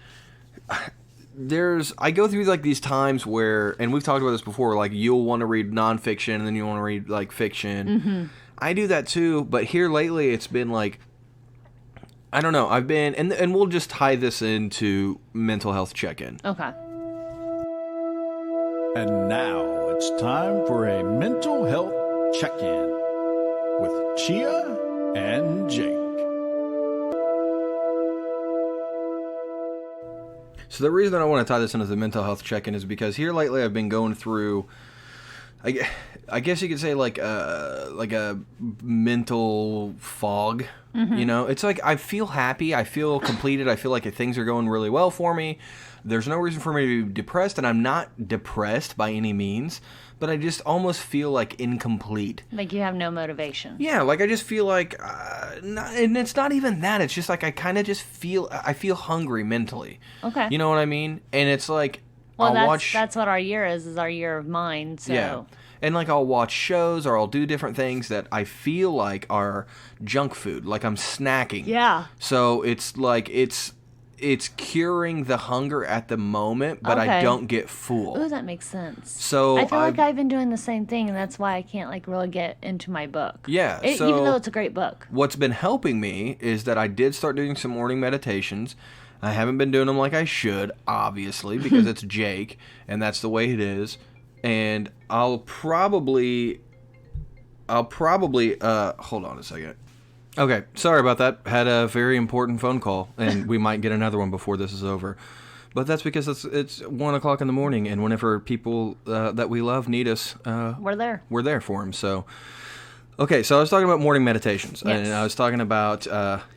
I go through like these times where, and we've talked about this before, like you'll want to read nonfiction and then you want to read like fiction. Mm-hmm. I do that too, but here lately it's been like, I don't know. I've been, and we'll just tie this into mental health check-in. Okay. And now it's time for a mental health check-in with Chia and Jake. So the reason I want to tie this into the mental health check-in is because here lately I've been going through, I guess you could say like a mental fog. Mm-hmm. You know, it's like I feel happy, I feel completed, I feel like things are going really well for me. There's no reason for me to be depressed, and I'm not depressed by any means, but I just almost feel like incomplete. Like you have no motivation. Yeah, like I just feel like, and it's not even that. It's just like I kind of just feel hungry mentally. Okay. You know what I mean? And it's like, well, that's what our year is our year of mind. So. Yeah. And, like, I'll watch shows or I'll do different things that I feel like are junk food. Like, I'm snacking. Yeah. So, it's like, it's curing the hunger at the moment, but I don't get full. Ooh, that makes sense. So I feel like I've been doing the same thing, and that's why I can't, like, really get into my book. Yeah. Even though it's a great book. What's been helping me is that I did start doing some morning meditations. I haven't been doing them like I should, obviously, because it's Jake, and that's the way it is. And I'll probably, hold on a second. Okay, sorry about that. Had a very important phone call, and we might get another one before this is over. But that's because it's 1 o'clock in the morning, and whenever people that we love need us, we're there. We're there for them. So, okay, so I was talking about morning meditations, and I was talking about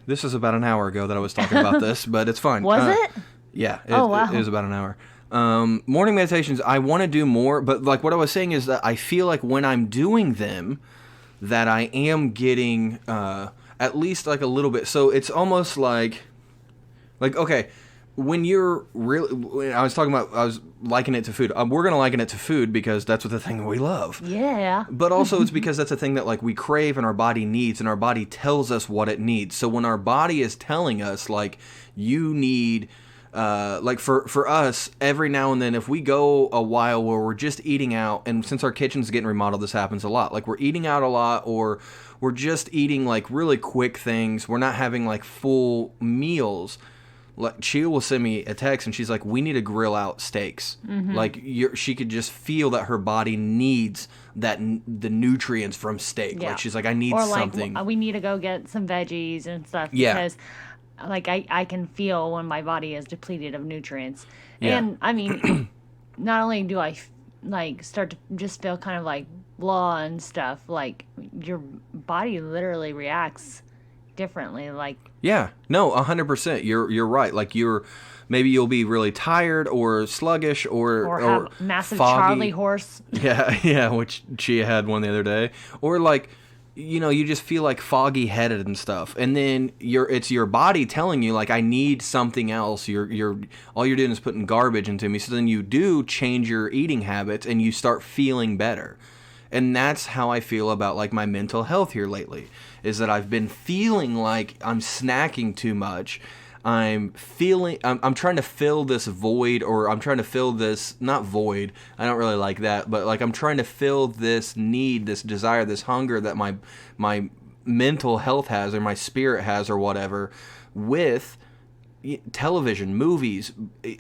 this is about an hour ago that I was talking about this, but it's fine. Was it? Yeah. Wow. It was about an hour. Morning meditations, I want to do more, but like what I was saying is that I feel like when I'm doing them, that I am getting at least like a little bit. So it's almost like okay, when you're really, I was likening it to food. We're going to liken it to food because that's what the thing we love. Yeah. But also it's because that's a thing that like we crave and our body needs, and our body tells us what it needs. So when our body is telling us like you need, like for us, every now and then, if we go a while where we're just eating out, and since our kitchen's getting remodeled, this happens a lot. Like we're eating out a lot, or we're just eating like really quick things. We're not having like full meals. Like Chia will send me a text and she's like, "We need to grill out steaks." Mm-hmm. Like she could just feel that her body needs the nutrients from steak. Yeah. Like she's like, "I need something." Like we need to go get some veggies and stuff because like I can feel when my body is depleted of nutrients. Yeah. And I mean, not only do I like start to just feel kind of like blah and stuff, like your body literally reacts differently. Like, yeah, no, 100%. You're right. Like maybe you'll be really tired or sluggish or have massive foggy. Charlie horse. Yeah, which Chia had one the other day. Or like, you just feel like foggy headed and stuff, and then it's your body telling you like, I need something else. All you're doing is putting garbage into me. So then you do change your eating habits and you start feeling better. And that's how I feel about like my mental health here lately, is that I've been feeling like I'm snacking too much. I'm trying to fill this void, or I'm trying to fill this, not void, I don't really like that, but like I'm trying to fill this need, this desire, this hunger that my mental health has, or my spirit has, or whatever, with television, movies,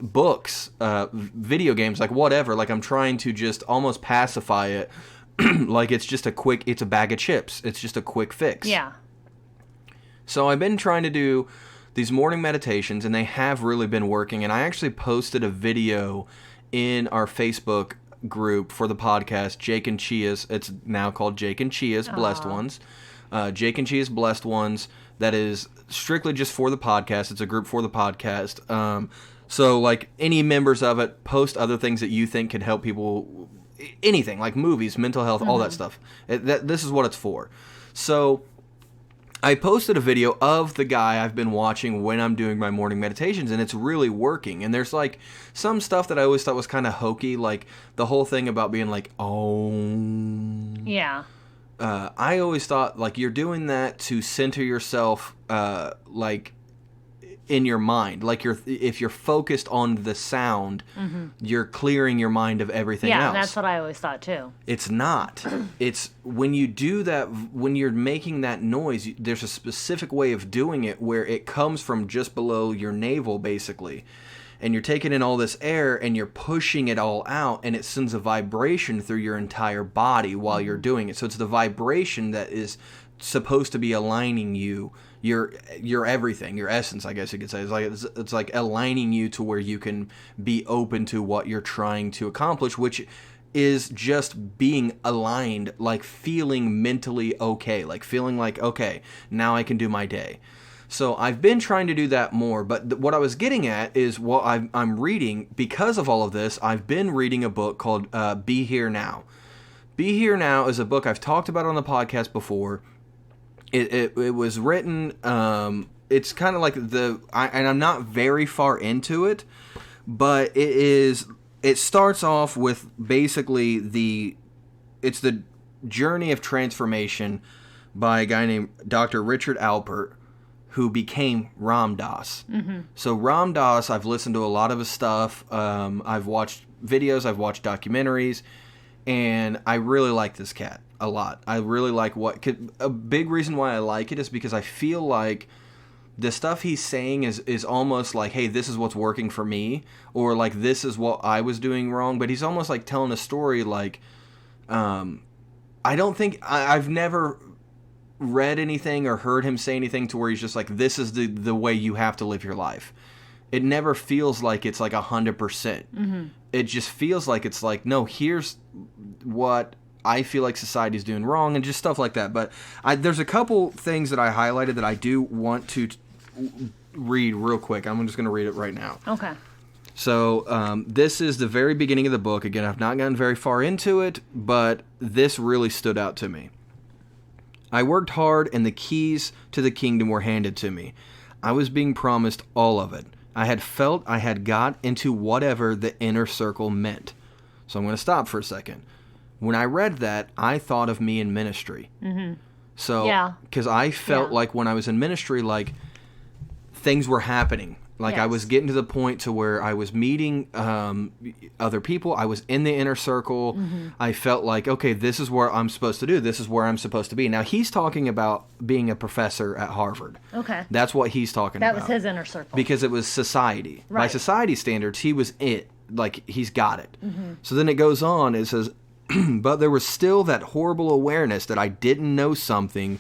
books, video games, like whatever. Like I'm trying to just almost pacify it. Like it's a bag of chips. It's just a quick fix. Yeah. So I've been trying to do these morning meditations, and they have really been working. And I actually posted a video in our Facebook group for the podcast, Jake and Chia's. It's now called Jake and Chia's Blessed Ones. Jake and Chia's Blessed Ones. That is strictly just for the podcast. It's a group for the podcast. So like any members of it, post other things that you think could help people. Anything like movies, mental health, all that stuff. This is what it's for. So I posted a video of the guy I've been watching when I'm doing my morning meditations, and it's really working. And there's like some stuff that I always thought was kind of hokey, like the whole thing about being like, oh. Yeah. I always thought like you're doing that to center yourself, like in your mind. Like if you're focused on the sound, you're clearing your mind of everything else. Yeah, that's what I always thought too. It's not. It's when you do that, when you're making that noise, there's a specific way of doing it where it comes from just below your navel, basically. And you're taking in all this air and you're pushing it all out, and it sends a vibration through your entire body while you're doing it. So it's the vibration that is supposed to be aligning you, your everything, your essence, I guess you could say. It's like aligning you to where you can be open to what you're trying to accomplish, which is just being aligned, like feeling mentally okay, like feeling like, okay, now I can do my day. So I've been trying to do that more, but what I was getting at is what I'm reading. Because of all of this, I've been reading a book called Be Here Now. Be Here Now is a book I've talked about on the podcast before. It was written, it's kind of like and I'm not very far into it, but it starts off with basically the it's the journey of transformation by a guy named Dr. Richard Alpert, who became Ram Dass. Mm-hmm. So Ram Dass, I've listened to a lot of his stuff. I've watched videos, I've watched documentaries, and I really like this cat a lot. I really like a big reason why I like it is because I feel like the stuff he's saying is almost like, hey, this is what's working for me, or like this is what I was doing wrong. But he's almost like telling a story like, I don't think I've never read anything or heard him say anything to where he's just like, this is the way you have to live your life. It never feels like it's like 100%. Mm-hmm. It just feels like it's like, no, here's what I feel like society's doing wrong, and just stuff like that. But there's a couple things that I highlighted that I do want to read real quick. I'm just going to read it right now. Okay. So this is the very beginning of the book. Again, I've not gotten very far into it, but this really stood out to me. I worked hard, and the keys to the kingdom were handed to me. I was being promised all of it. I had felt I had got into whatever the inner circle meant. So I'm going to stop for a second. When I read that, I thought of me in ministry. Mm-hmm. So, because I felt like when I was in ministry, like things were happening. Like I was getting to the point to where I was meeting other people. I was in the inner circle. Mm-hmm. I felt like, okay, this is where I'm supposed to do. This is where I'm supposed to be. Now, he's talking about being a professor at Harvard. Okay. That's what he's talking about. That was his inner circle. Because it was society. Right. By society standards, he was it. Like, he's got it. Mm-hmm. So then it goes on. It says, but there was still that horrible awareness that I didn't know something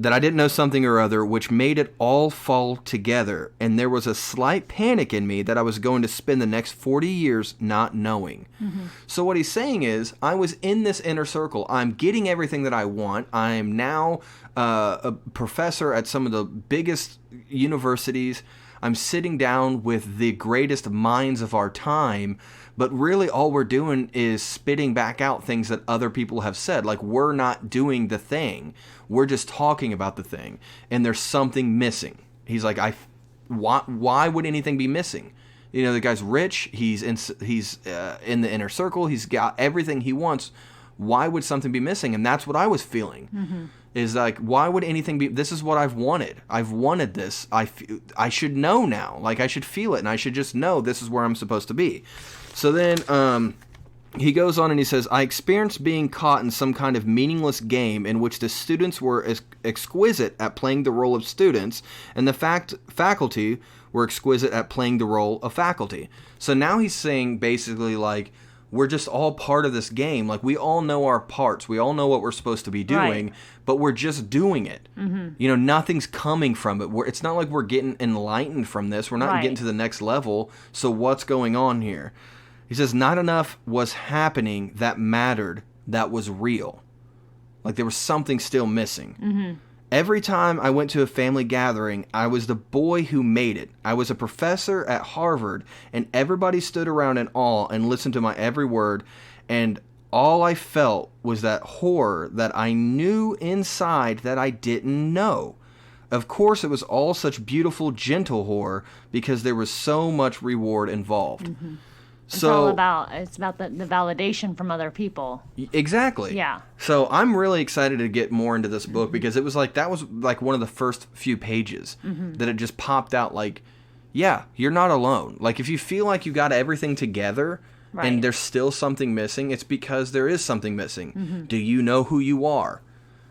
or other, which made it all fall together. And there was a slight panic in me that I was going to spend the next 40 years not knowing. Mm-hmm. So what he's saying is, I was in this inner circle. I'm getting everything that I want. I am now a professor at some of the biggest universities. I'm sitting down with the greatest minds of our time. But really all we're doing is spitting back out things that other people have said. Like, we're not doing the thing. We're just talking about the thing. And there's something missing. He's like, why would anything be missing? You know, the guy's rich. He's in the inner circle. He's got everything he wants. Why would something be missing? And that's what I was feeling. Mm-hmm. Is like, why would anything be... This is what I've wanted. I've wanted this. I should know now. Like, I should feel it. And I should just know this is where I'm supposed to be. So then he goes on and he says, I experienced being caught in some kind of meaningless game in which the students were exquisite at playing the role of students, and the faculty were exquisite at playing the role of faculty. So now he's saying basically like, we're just all part of this game. Like, we all know our parts. We all know what we're supposed to be doing, right, but we're just doing it. Mm-hmm. You know, nothing's coming from it. It's not like we're getting enlightened from this. We're not getting to the next level. So what's going on here? He says, not enough was happening that mattered, that was real. Like, there was something still missing. Mm-hmm. Every time I went to a family gathering, I was the boy who made it. I was a professor at Harvard, and everybody stood around in awe and listened to my every word, and all I felt was that horror that I knew inside that I didn't know. Of course, it was all such beautiful, gentle horror, because there was so much reward involved. Mm-hmm. It's about the validation from other people. Exactly. Yeah. So I'm really excited to get more into this book, because it was like, that was like one of the first few pages that it just popped out like, yeah, you're not alone. Like, if you feel like you got everything together and there's still something missing, it's because there is something missing. Mm-hmm. Do you know who you are?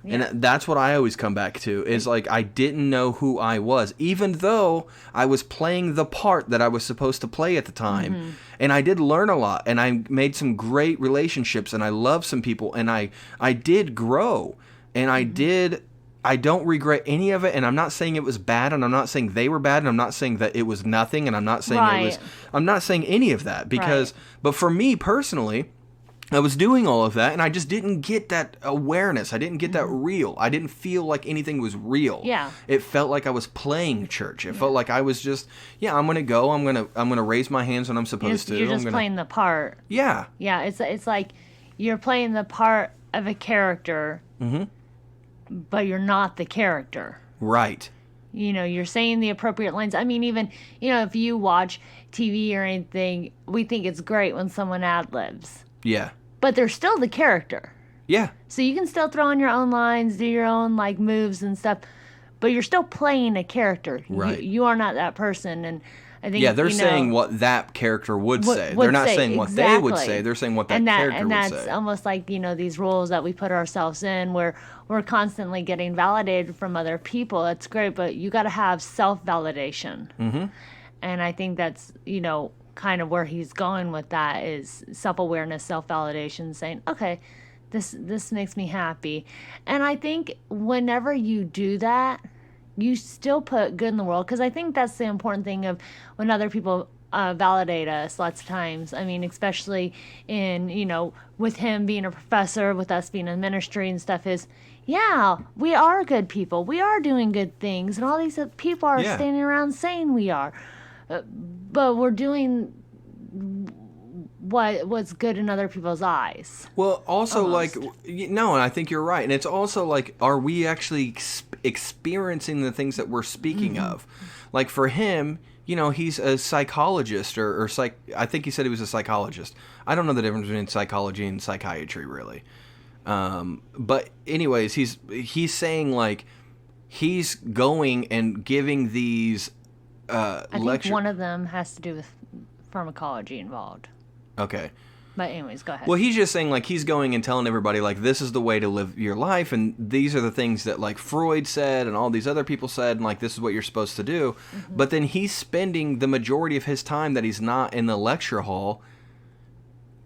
Yeah. And that's what I always come back to, is like, I didn't know who I was, even though I was playing the part that I was supposed to play at the time. Mm-hmm. And I did learn a lot, and I made some great relationships, and I loved some people, and I did grow, and I don't regret any of it, and I'm not saying it was bad, and I'm not saying they were bad, and I'm not saying that it was nothing, and I'm not saying I'm not saying any of that, because, but for me personally, I was doing all of that, and I just didn't get that awareness. I didn't get that real. I didn't feel like anything was real. Yeah. It felt like I was playing church. It felt like I was just, I'm gonna go. I'm gonna raise my hands when I'm supposed to. You're just playing the part. Yeah. Yeah. It's like you're playing the part of a character, but you're not the character. Right. You know, you're saying the appropriate lines. I mean, even, if you watch TV or anything, we think it's great when someone ad-libs. Yeah. but they're still the character. Yeah. So you can still throw in your own lines, do your own like moves and stuff, but you're still playing a character. Right. You are not that person, and I think they're saying what that character would say. They're not saying what they would say. They're saying what that character would say. And that's almost like, these roles that we put ourselves in where we're constantly getting validated from other people. It's great, but you got to have self-validation. Mm-hmm. And I think that's, kind of where he's going with that is self-awareness, self-validation, saying, okay, this makes me happy. And I think whenever you do that, you still put good in the world, because I think that's the important thing of when other people validate us lots of times. I mean, especially in, with him being a professor, with us being in ministry and stuff, is, yeah, we are good people. We are doing good things. And all these people are standing around saying we are. But we're doing what's good in other people's eyes. Well, also, and I think you're right. And it's also like, are we actually experiencing the things that we're speaking of? Like for him, he's a psychologist or I think he said he was a psychologist. I don't know the difference between psychology and psychiatry, really. But anyways, he's saying like he's going and giving these I think one of them has to do with pharmacology involved. Okay. But anyways, go ahead. Well, he's just saying, like, he's going and telling everybody, like, this is the way to live your life, and these are the things that, like, Freud said and all these other people said, and, like, this is what you're supposed to do. Mm-hmm. But then he's spending the majority of his time that he's not in the lecture hall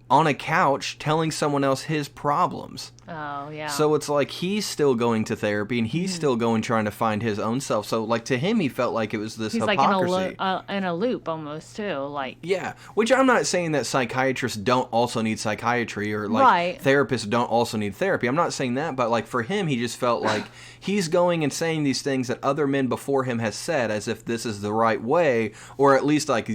on a couch telling someone else his problems. Oh, yeah. So it's like he's still going to therapy, and he's still going trying to find his own self. So, like, to him, he felt like it was this hypocrisy. Like in a loop almost, too. Like, yeah, which I'm not saying that psychiatrists don't also need psychiatry or, like, therapists don't also need therapy. I'm not saying that, but, like, for him, he just felt like he's going and saying these things that other men before him has said as if this is the right way, or at least, like,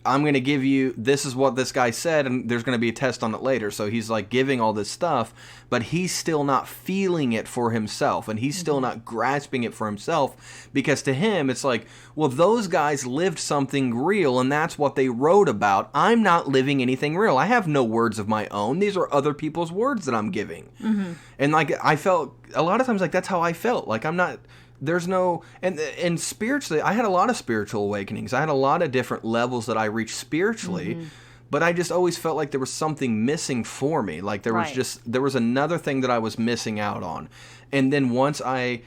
I'm going to give you, this is what this guy said, and there's going to be a test on it later. So he's like giving all this stuff, but he's still not feeling it for himself, and he's still not grasping it for himself, because to him, it's like, well, those guys lived something real, and that's what they wrote about. I'm not living anything real. I have no words of my own. These are other people's words that I'm giving. Mm-hmm. And like, I felt, a lot of times, like, that's how I felt. Like, I'm not... There's no, and spiritually, I had a lot of spiritual awakenings. I had a lot of different levels that I reached spiritually, but I just always felt like there was something missing for me. Like there was another thing that I was missing out on. And then once I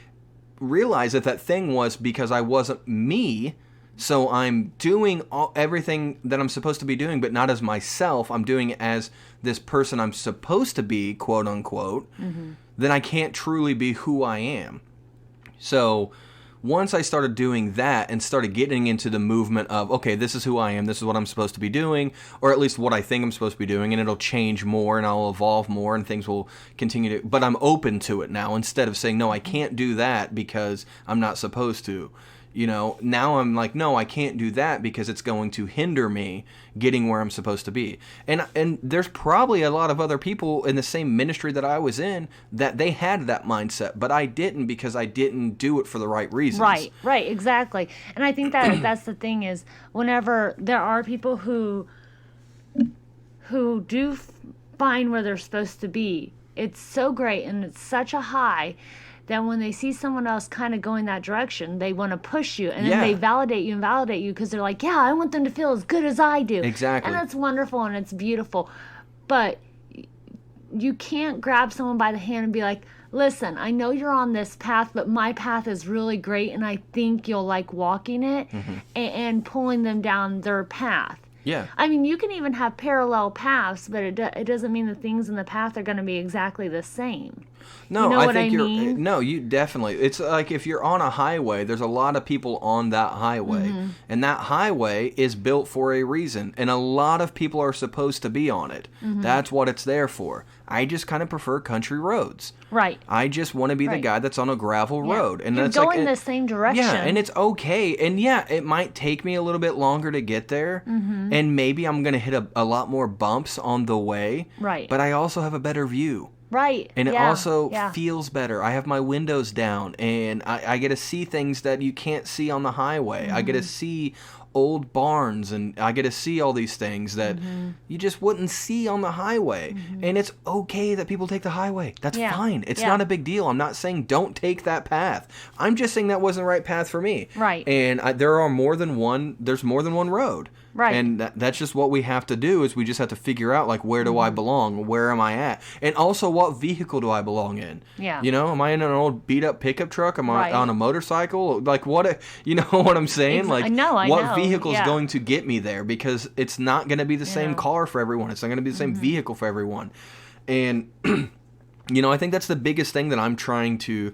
realized that thing was because I wasn't me, so I'm doing everything that I'm supposed to be doing, but not as myself. I'm doing it as this person I'm supposed to be, quote unquote, then I can't truly be who I am. So once I started doing that and started getting into the movement of, okay, this is who I am, this is what I'm supposed to be doing, or at least what I think I'm supposed to be doing, and it'll change more and I'll evolve more and things will continue to, but I'm open to it now instead of saying, no, I can't do that because I'm not supposed to. Now I'm like, no, I can't do that because it's going to hinder me getting where I'm supposed to be. And there's probably a lot of other people in the same ministry that I was in that they had that mindset, but I didn't because I didn't do it for the right reasons. Right, exactly. And I think that that's the thing is whenever there are people who do find where they're supposed to be, it's so great and it's such a high that when they see someone else kind of going that direction, they want to push you, and then they validate you because they're like, yeah, I want them to feel as good as I do. Exactly. And that's wonderful and it's beautiful. But you can't grab someone by the hand and be like, listen, I know you're on this path, but my path is really great, and I think you'll like walking it, and pulling them down their path. Yeah. I mean, you can even have parallel paths, but it doesn't mean the things in the path are going to be exactly the same. No, you know I think you definitely. It's like if you're on a highway, there's a lot of people on that highway, and that highway is built for a reason, and a lot of people are supposed to be on it. That's what it's there for. I just kind of prefer country roads. Right. I just want to be the guy that's on a gravel road. And you're that's going the same direction. Yeah, and it's okay. And yeah, it might take me a little bit longer to get there. And maybe I'm going to hit a lot more bumps on the way. Right. But I also have a better view. Right. And it also feels better. I have my windows down, and I get to see things that you can't see on the highway. I get to see old barns, and I get to see all these things that you just wouldn't see on the highway. And it's okay that people take the highway. That's fine. It's not a big deal. I'm not saying don't take that path. I'm just saying that wasn't the right path for me. Right. And there's more than one road. Right. And that's just what we have to do, is we just have to figure out, like, where do I belong? Where am I at? And also, what vehicle do I belong in? Yeah. You know, am I in an old beat-up pickup truck? Am I on a motorcycle? Like, what? You know what I'm saying? Like, what vehicle is going to get me there? Because it's not going to be the same car for everyone. It's not going to be the same vehicle for everyone. And, you know, I think that's the biggest thing that I'm trying to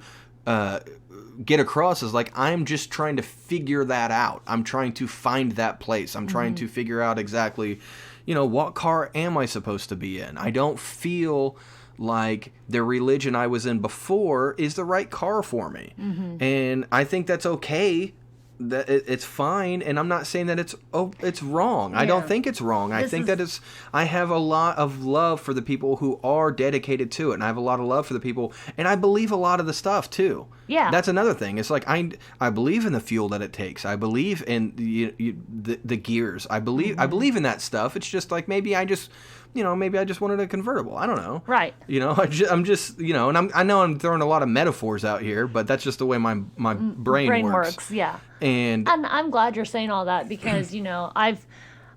get across, is like, I'm just trying to figure that out. I'm trying to find that place. I'm trying to figure out exactly, you know, what car am I supposed to be in? I don't feel like the religion I was in before is the right car for me. And I think that's okay. That it's fine, and I'm not saying that it's wrong. I don't think it's wrong. I think that I have a lot of love for the people who are dedicated to it, and I have a lot of love for the people, and I believe a lot of the stuff too. Yeah, that's another thing. It's like I believe in the fuel that it takes. I believe in the gears. I believe in that stuff. It's just like, maybe I just wanted a convertible. I don't know. Right. You know, I'm just, you know, and I know I'm throwing a lot of metaphors out here, but that's just the way my brain works. Yeah. And I'm glad you're saying all that, because, you know, I've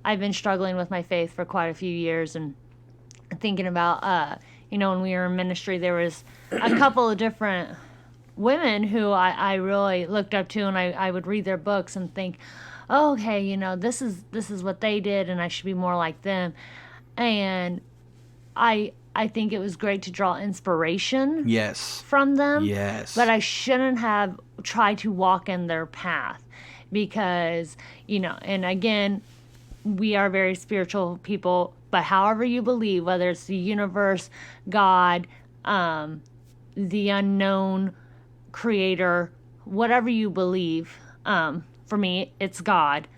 been struggling with my faith for quite a few years, and thinking about, you know, when we were in ministry, there was a couple of different women who I really looked up to, and I would read their books and think, oh, okay, you know, this is what they did, and I should be more like them. And I think it was great to draw inspiration from them. Yes. But I shouldn't have tried to walk in their path, because, you know, and again, we are very spiritual people, but however you believe, whether it's the universe, God, the unknown creator, whatever you believe, for me, it's God.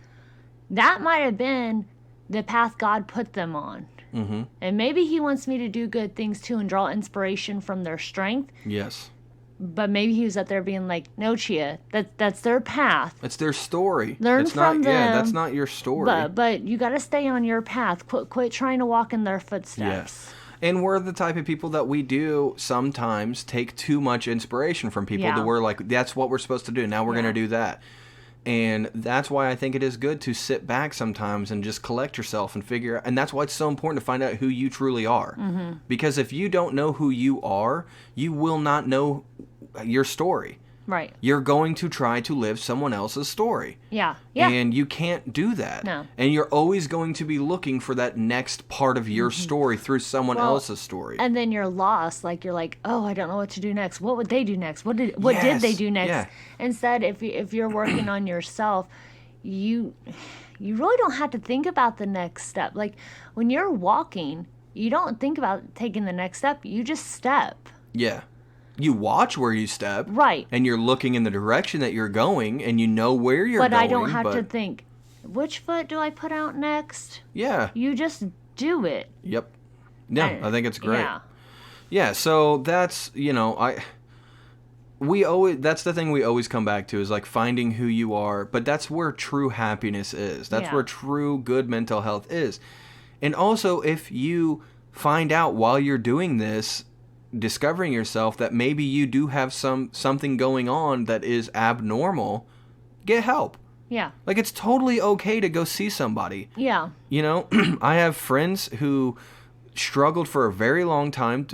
That might have been the path God put them on. And maybe he wants me to do good things too, and draw inspiration from their strength. Yes. But maybe he was up there being like, no, Chia, that's their path. It's their story. Learn from them. Yeah, that's not your story. But you got to stay on your path. Quit trying to walk in their footsteps. Yes. And we're the type of people that we do sometimes take too much inspiration from people, to where, like, that's what we're supposed to do. Now we're going to do that. And that's why I think it is good to sit back sometimes and just collect yourself and figure out. And that's why it's so important to find out who you truly are. Because if you don't know who you are, you will not know your story. Right. You're going to try to live someone else's story. Yeah. Yeah. And you can't do that. No. And you're always going to be looking for that next part of your story through someone else's story. And then you're lost. Like, you're like, oh, I don't know what to do next. What would they do next? What did they do next? Yeah. Instead, if you're working on yourself, you really don't have to think about the next step. Like, when you're walking, you don't think about taking the next step. You just step. Yeah. You watch where you step. Right. And you're looking in the direction that you're going, and you know where you're going. But I don't have to think, which foot do I put out next? Yeah. You just do it. Yep. Yeah, I think it's great. Yeah. Yeah, so that's, you know, that's the thing we always come back to, is like finding who you are, but that's where true happiness is. That's where true good mental health is. And also, if you find out while you're doing this, discovering yourself, that maybe you do have something going on that is abnormal, get help. Yeah. Like, it's totally okay to go see somebody. Yeah. You know, I have friends who struggled for a very long time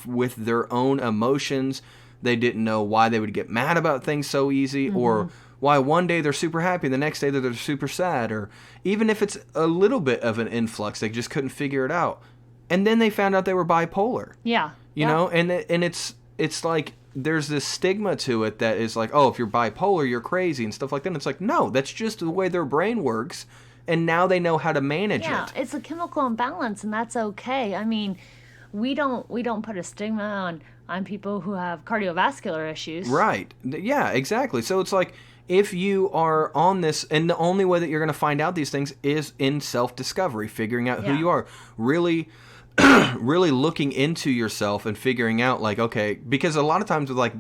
with their own emotions. They didn't know why they would get mad about things so easy, or why one day they're super happy, the next day they're super sad, or even if it's a little bit of an influx, they just couldn't figure it out. And then they found out they were bipolar. Yeah. You know, and it's like, there's this stigma to it that is like, oh, if you're bipolar, you're crazy and stuff like that. And it's like, no, that's just the way their brain works, and now they know how to manage it. Yeah, it's a chemical imbalance, and that's okay. I mean, we don't put a stigma on people who have cardiovascular issues. Right. Yeah, exactly. So it's like, if you are on this, and the only way that you're going to find out these things is in self-discovery, figuring out who you are, really looking into yourself and figuring out, like, okay, because a lot of times with, like,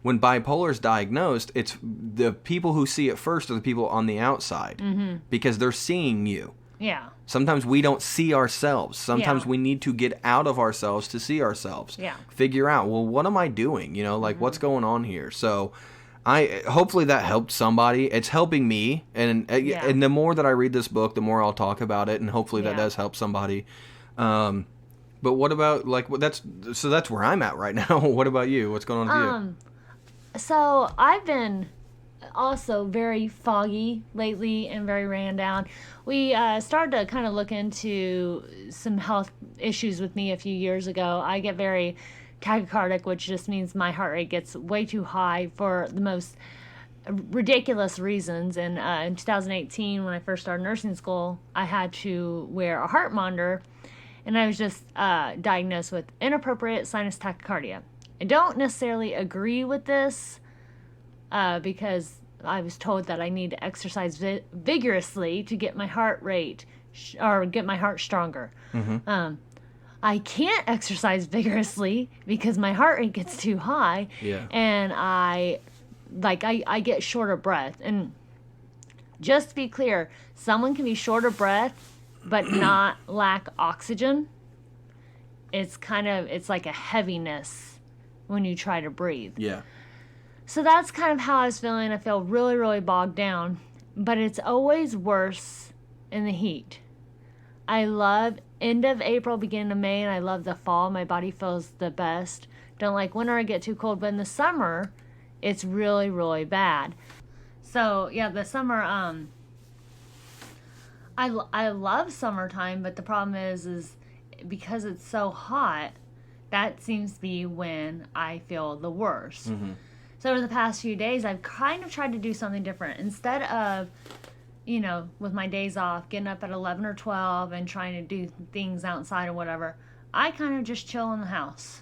when when bipolar is diagnosed, it's the people who see it first are the people on the outside because they're seeing you. Yeah. Sometimes we don't see ourselves. Sometimes we need to get out of ourselves to see ourselves. Yeah. Figure out, well, what am I doing? You know, like what's going on here? So hopefully that helped somebody. It's helping me. And the more that I read this book, the more I'll talk about it. And hopefully that does help somebody. But what about, like, that's where I'm at right now. What about you? What's going on with you? So I've been also very foggy lately and very ran down. We started to kind of look into some health issues with me a few years ago. I get very tachycardic, which just means my heart rate gets way too high for the most ridiculous reasons. And in 2018, when I first started nursing school, I had to wear a heart monitor, and I was just diagnosed with inappropriate sinus tachycardia. I don't necessarily agree with this because I was told that I need to exercise vigorously to get my heart rate or get my heart stronger. I can't exercise vigorously because my heart rate gets too high, and I get short of breath. And just to be clear, someone can be short of breath but not lack oxygen. It's like a heaviness when you try to breathe. Yeah. So that's kind of how I was feeling. I feel really, really bogged down. But it's always worse in the heat. I love end of April, beginning of May, and I love the fall. My body feels the best. Don't like winter, I get too cold. But in the summer, it's really, really bad. So, yeah, the summer, I love summertime, but the problem is because it's so hot, that seems to be when I feel the worst. So over the past few days, I've kind of tried to do something different. Instead of, with my days off, getting up at 11 or 12 and trying to do things outside or whatever, I kind of just chill in the house.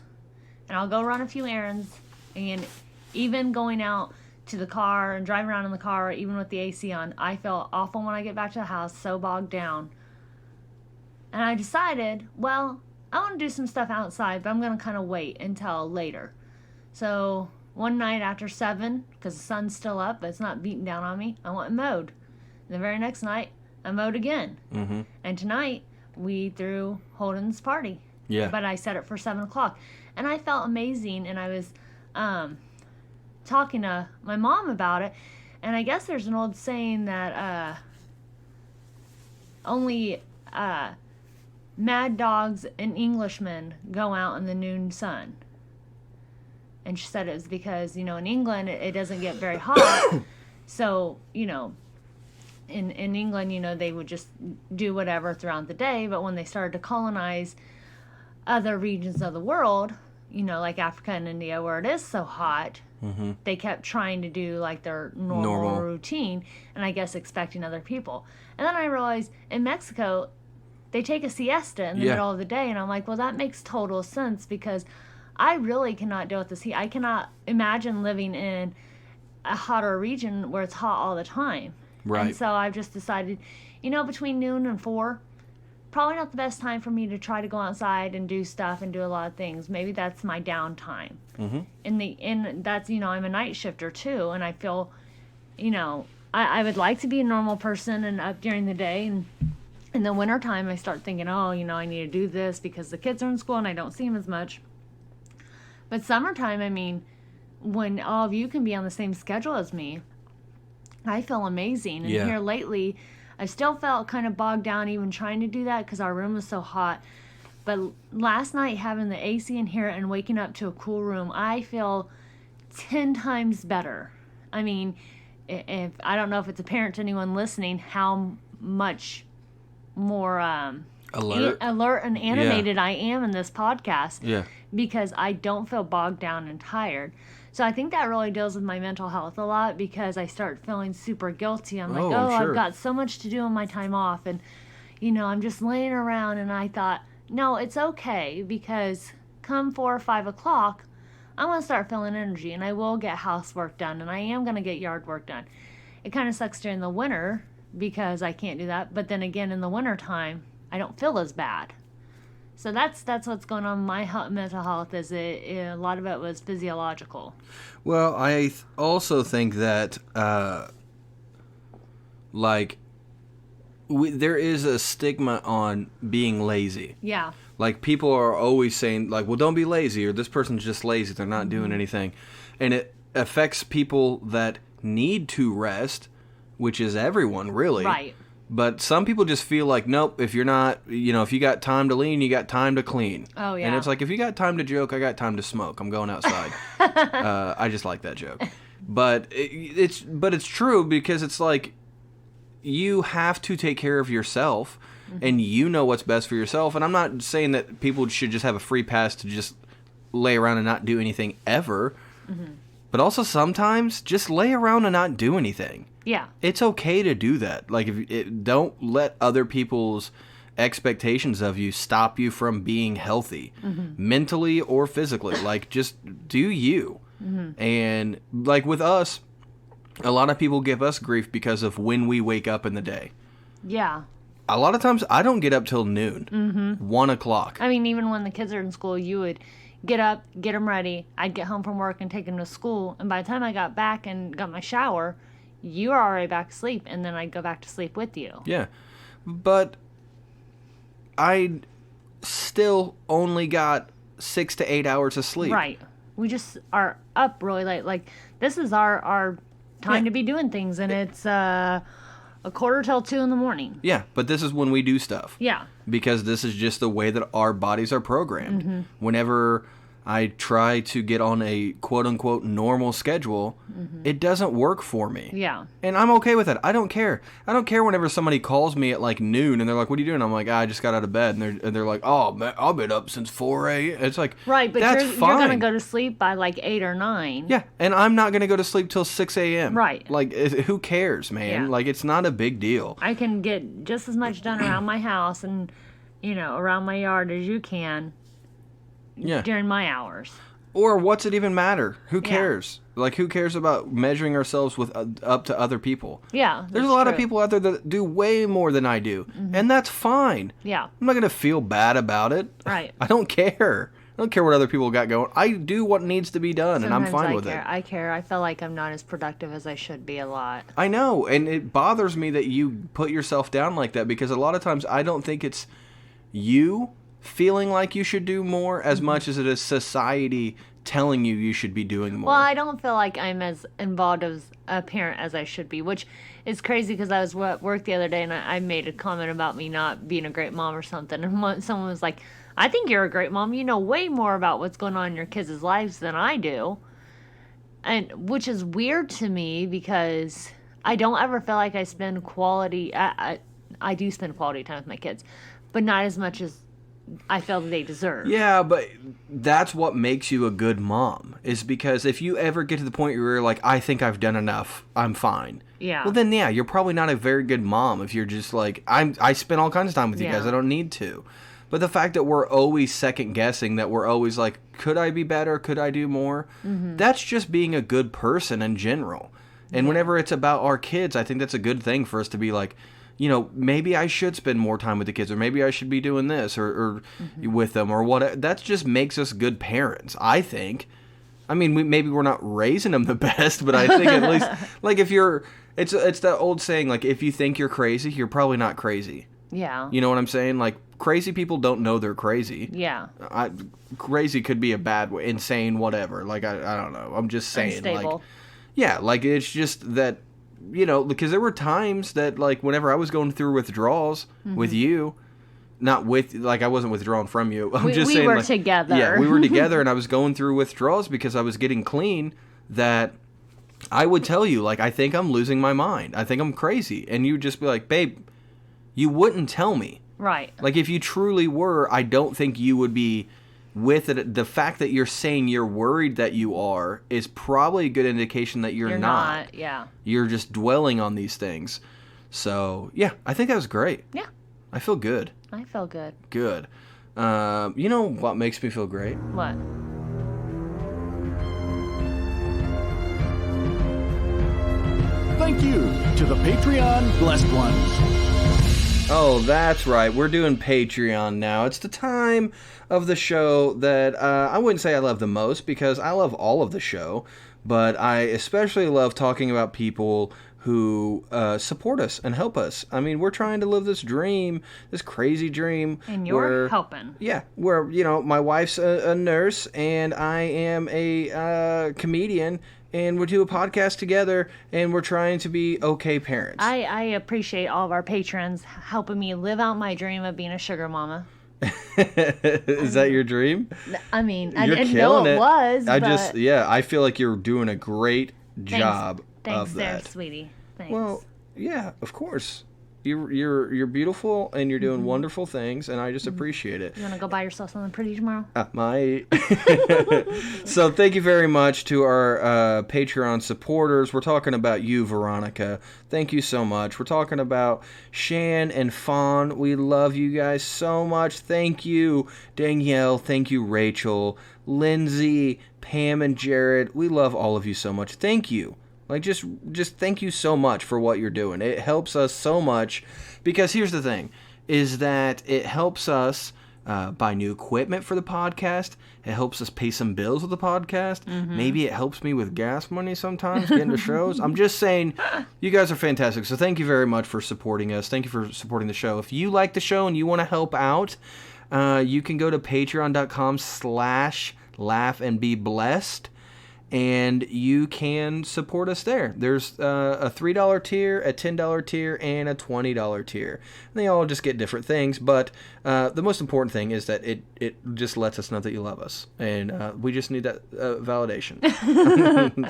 And I'll go run a few errands. And even going out to the car and driving around in the car, even with the AC on, I feel awful when I get back to the house, so bogged down. And I decided, well, I want to do some stuff outside, but I'm going to kind of wait until later. So one night after 7, because the sun's still up, but it's not beating down on me, I went and mowed. And the very next night, I mowed again. And tonight, we threw Holdens party. Yeah. But I set it for 7 o'clock. And I felt amazing, and I was talking to my mom about it. And I guess there's an old saying that only mad dogs and Englishmen go out in the noon sun. And she said it was because, in England, it doesn't get very hot. So, in England, they would just do whatever throughout the day. But when they started to colonize other regions of the world, like Africa and India, where it is so hot, they kept trying to do, like, their normal routine, and I guess expecting other people. And then I realized in Mexico, they take a siesta in the middle of the day, and I'm like, well, that makes total sense because I really cannot deal with this heat. I cannot imagine living in a hotter region where it's hot all the time. Right. And so I've just decided, between noon and 4, probably not the best time for me to try to go outside and do stuff and do a lot of things. Maybe that's my downtime. And that's, I'm a night shifter too, and I feel, I would like to be a normal person and up during the day, and in the wintertime I start thinking, I need to do this because the kids are in school and I don't see them as much. But summertime, when all of you can be on the same schedule as me, I feel amazing. And here lately, I still felt kind of bogged down even trying to do that because our room was so hot. But last night, having the AC in here and waking up to a cool room, I feel 10 times better. If I don't know if it's apparent to anyone listening how much more alert and animated I am in this podcast because I don't feel bogged down and tired. So I think that really deals with my mental health a lot because I start feeling super guilty. I'm like, I've got so much to do on my time off, and I'm just laying around. And I thought, no, it's okay because come 4 or 5 o'clock, I'm going to start feeling energy, and I will get housework done, and I am going to get yard work done. It kind of sucks during the winter because I can't do that, but then again in the winter time, I don't feel as bad. So that's what's going on. My mental health is a lot of it was physiological. Well, I also think that there is a stigma on being lazy. Yeah. Like, people are always saying, like, well, don't be lazy, or this person's just lazy, they're not doing anything. And it affects people that need to rest, which is everyone, really. Right. But some people just feel like, nope, if you're not, if you got time to lean, you got time to clean. Oh, yeah. And it's like, if you got time to joke, I got time to smoke. I'm going outside. I just like that joke. But it's true, because it's like, you have to take care of yourself, and you know what's best for yourself. And I'm not saying that people should just have a free pass to just lay around and not do anything ever. But also sometimes just lay around and not do anything. Yeah. It's okay to do that. Like, don't let other people's expectations of you stop you from being healthy, mentally or physically. Like, just do you. And like with us, a lot of people give us grief because of when we wake up in the day. Yeah. A lot of times I don't get up till noon, 1 o'clock. I mean, even when the kids are in school, you would get up, get them ready. I'd get home from work and take them to school. And by the time I got back and got my shower, you were already back asleep. And then I'd go back to sleep with you. Yeah. But I still only got 6 to 8 hours of sleep. Right. We just are up really late. Like, this is our time to be doing things. And it's a quarter till 2 in the morning. Yeah, but this is when we do stuff. Yeah. Because this is just the way that our bodies are programmed. Whenever I try to get on a quote-unquote normal schedule, it doesn't work for me. Yeah. And I'm okay with it. I don't care. I don't care whenever somebody calls me at like noon and they're like, what are you doing? I'm like, I just got out of bed. And they're like, oh, man, I've been up since 4 a.m. It's like, right, but that's you're fine. going to go to sleep by like 8 or 9. Yeah, and I'm not going to go to sleep till 6 a.m. Right. Like, who cares, man? Yeah. Like, it's not a big deal. I can get just as much done around my house and, around my yard as you can during my hours. Or what's it even matter? Who cares? Like, who cares about measuring ourselves with up to other people? Yeah, there's a lot of people out there that do way more than I do, and that's fine. Yeah. I'm not going to feel bad about it. Right. I don't care. I don't care what other people got going. I do what needs to be done, and I'm fine with it. I care. I feel like I'm not as productive as I should be a lot. I know, and it bothers me that you put yourself down like that, because a lot of times I don't think it's you feeling like you should do more as much as it is society telling you should be doing more. Well, I don't feel like I'm as involved as a parent as I should be, which is crazy, because I was at work the other day and I made a comment about me not being a great mom or something, and someone was like, I think you're a great mom. You know way more about what's going on in your kids' lives than I do. And which is weird to me, because I don't ever feel like I spend quality I do spend quality time with my kids, but not as much as I feel they deserve. Yeah, but that's what makes you a good mom, is because if you ever get to the point where you're like, I think I've done enough, I'm fine. Yeah. Well, then, yeah, you're probably not a very good mom if you're just like, I spend all kinds of time with you guys. I don't need to. But the fact that we're always second guessing, that we're always like, could I be better? Could I do more? That's just being a good person in general. And whenever it's about our kids, I think that's a good thing for us to be like, maybe I should spend more time with the kids, or maybe I should be doing this or with them, or what. That just makes us good parents, I think. I mean, maybe we're not raising them the best, but I think at least, like, if it's that old saying, like, if you think you're crazy, you're probably not crazy. Yeah. You know what I'm saying? Like, crazy people don't know they're crazy. Yeah. Crazy could be a bad way, insane, whatever. Like, I don't know. I'm just saying. Unstable. Like, yeah, like, it's just that, because there were times that, like, whenever I was going through withdrawals with you, not with, like, I wasn't withdrawing from you. I'm just saying, we were like, together. Yeah, we were together, and I was going through withdrawals because I was getting clean, that I would tell you, like, I think I'm losing my mind. I think I'm crazy. And you'd just be like, babe, you wouldn't tell me. Right. Like, if you truly were, I don't think you would be with it. The fact that you're saying you're worried that you are is probably a good indication that you're not. Yeah. You're just dwelling on these things. So, yeah, I think that was great. Yeah. I feel good. I feel good. Good. You know what makes me feel great? What? Thank you to the Patreon blessed ones. Oh, that's right. We're doing Patreon now. It's the time of the show that I wouldn't say I love the most because I love all of the show, but I especially love talking about people who support us and help us. I mean, we're trying to live this dream, this crazy dream. And you're helping. Yeah, where, my wife's a nurse and I am a comedian. And we do a podcast together, and we're trying to be okay parents. I appreciate all of our patrons helping me live out my dream of being a sugar mama. Is that your dream? I mean, I didn't know it was. I feel like you're doing a great job Thanks of that. there, sweetie. Thanks. Well, yeah, of course. You're beautiful and you're doing wonderful things, and I just appreciate it. You want to go buy yourself something pretty tomorrow? So thank you very much to our Patreon supporters. We're talking about you, Veronica. Thank you so much. We're talking about Shan and Fawn. We love you guys so much. Thank you, Danielle. Thank you, Rachel, Lindsay, Pam, and Jared. We love all of you so much. Thank you. Like, just thank you so much for what you're doing. It helps us so much because here's the thing, is that it helps us buy new equipment for the podcast. It helps us pay some bills with the podcast. Mm-hmm. Maybe it helps me with gas money sometimes, getting to shows. I'm just saying, you guys are fantastic. So thank you very much for supporting us. Thank you for supporting the show. If you like the show and you want to help out, you can go to patreon.com/laughandbeblessed. And you can support us there. There's a $3 tier, a $10 tier, and a $20 tier. And they all just get different things, but the most important thing is that it just lets us know that you love us. And we just need that validation.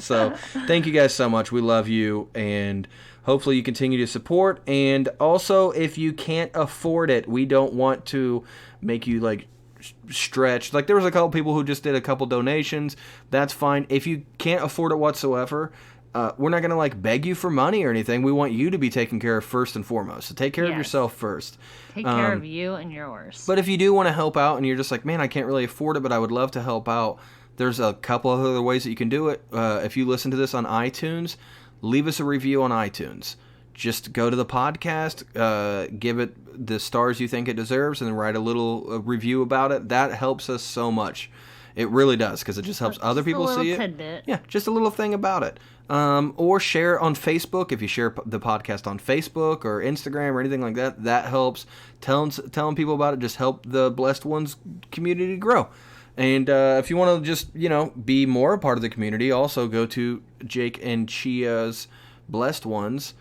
So thank you guys so much. We love you, and hopefully you continue to support. And also, if you can't afford it, we don't want to make you, stretch. There was a couple people who just did a couple donations. That's fine. If you can't afford it whatsoever, we're not going to beg you for money or anything. We want you to be taken care of first and foremost. So take care of yourself first. Take care of you and yours. But if you do want to help out and you're just like, man, I can't really afford it, but I would love to help out, there's a couple of other ways that you can do it. If you listen to this on iTunes, leave us a review on iTunes. Just go to the podcast, give it the stars you think it deserves, and then write a little review about it. That helps us so much. It really does, because it just helps other people see it. Tidbit. Yeah, just a little thing about it. Or share it on Facebook. If you share the podcast on Facebook or Instagram or anything like that, that helps. Telling people about it just help the Blessed Ones community grow. And if you want to just, be more a part of the community, also go to Jake and Chia's Blessed Ones.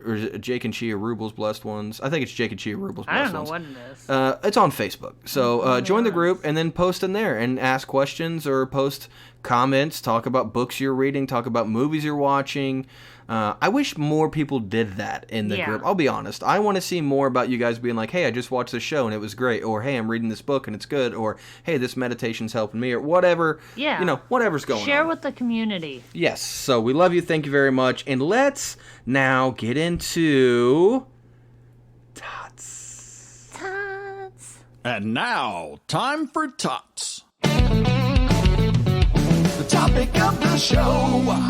Or is it Jake and Chia Rubel's Blessed Ones? I think it's Jake and Chia Rubel's Blessed Ones. I don't know what it is. It's on Facebook. So join the group and then post in there and ask questions or post comments. Talk about books you're reading. Talk about movies you're watching. I wish more people did that in the group. I'll be honest. I want to see more about you guys being like, hey, I just watched this show and it was great. Or, hey, I'm reading this book and it's good. Or, hey, this meditation's helping me. Or whatever. Yeah. Whatever's going on. Share with the community. Yes. So we love you. Thank you very much. And let's now get into TOTS. TOTS. And now, time for TOTS. The topic of the show.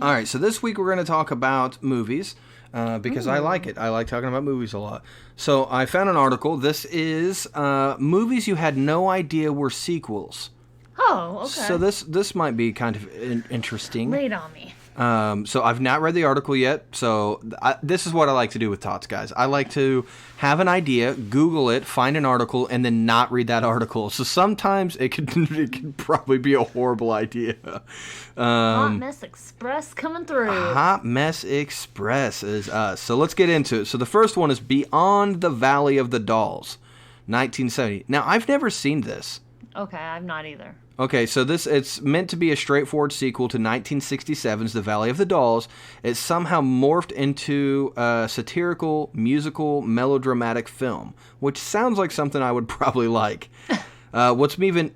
All right, so this week we're going to talk about movies because I like it. I like talking about movies a lot. So I found an article. This is movies you had no idea were sequels. Oh, okay. So this might be kind of interesting. Lay it on me. So I've not read the article yet. So this is what I like to do with TOTS, guys. I like to have an idea, Google it, find an article, and then not read that article. So sometimes it could probably be a horrible idea. Hot Mess Express coming through. Hot Mess Express is us. So let's get into it. So the first one is Beyond the Valley of the Dolls, 1970. Now, I've never seen this. Okay, I've not either. Okay, so it's meant to be a straightforward sequel to 1967's The Valley of the Dolls. It's somehow morphed into a satirical, musical, melodramatic film, which sounds like something I would probably like. What's even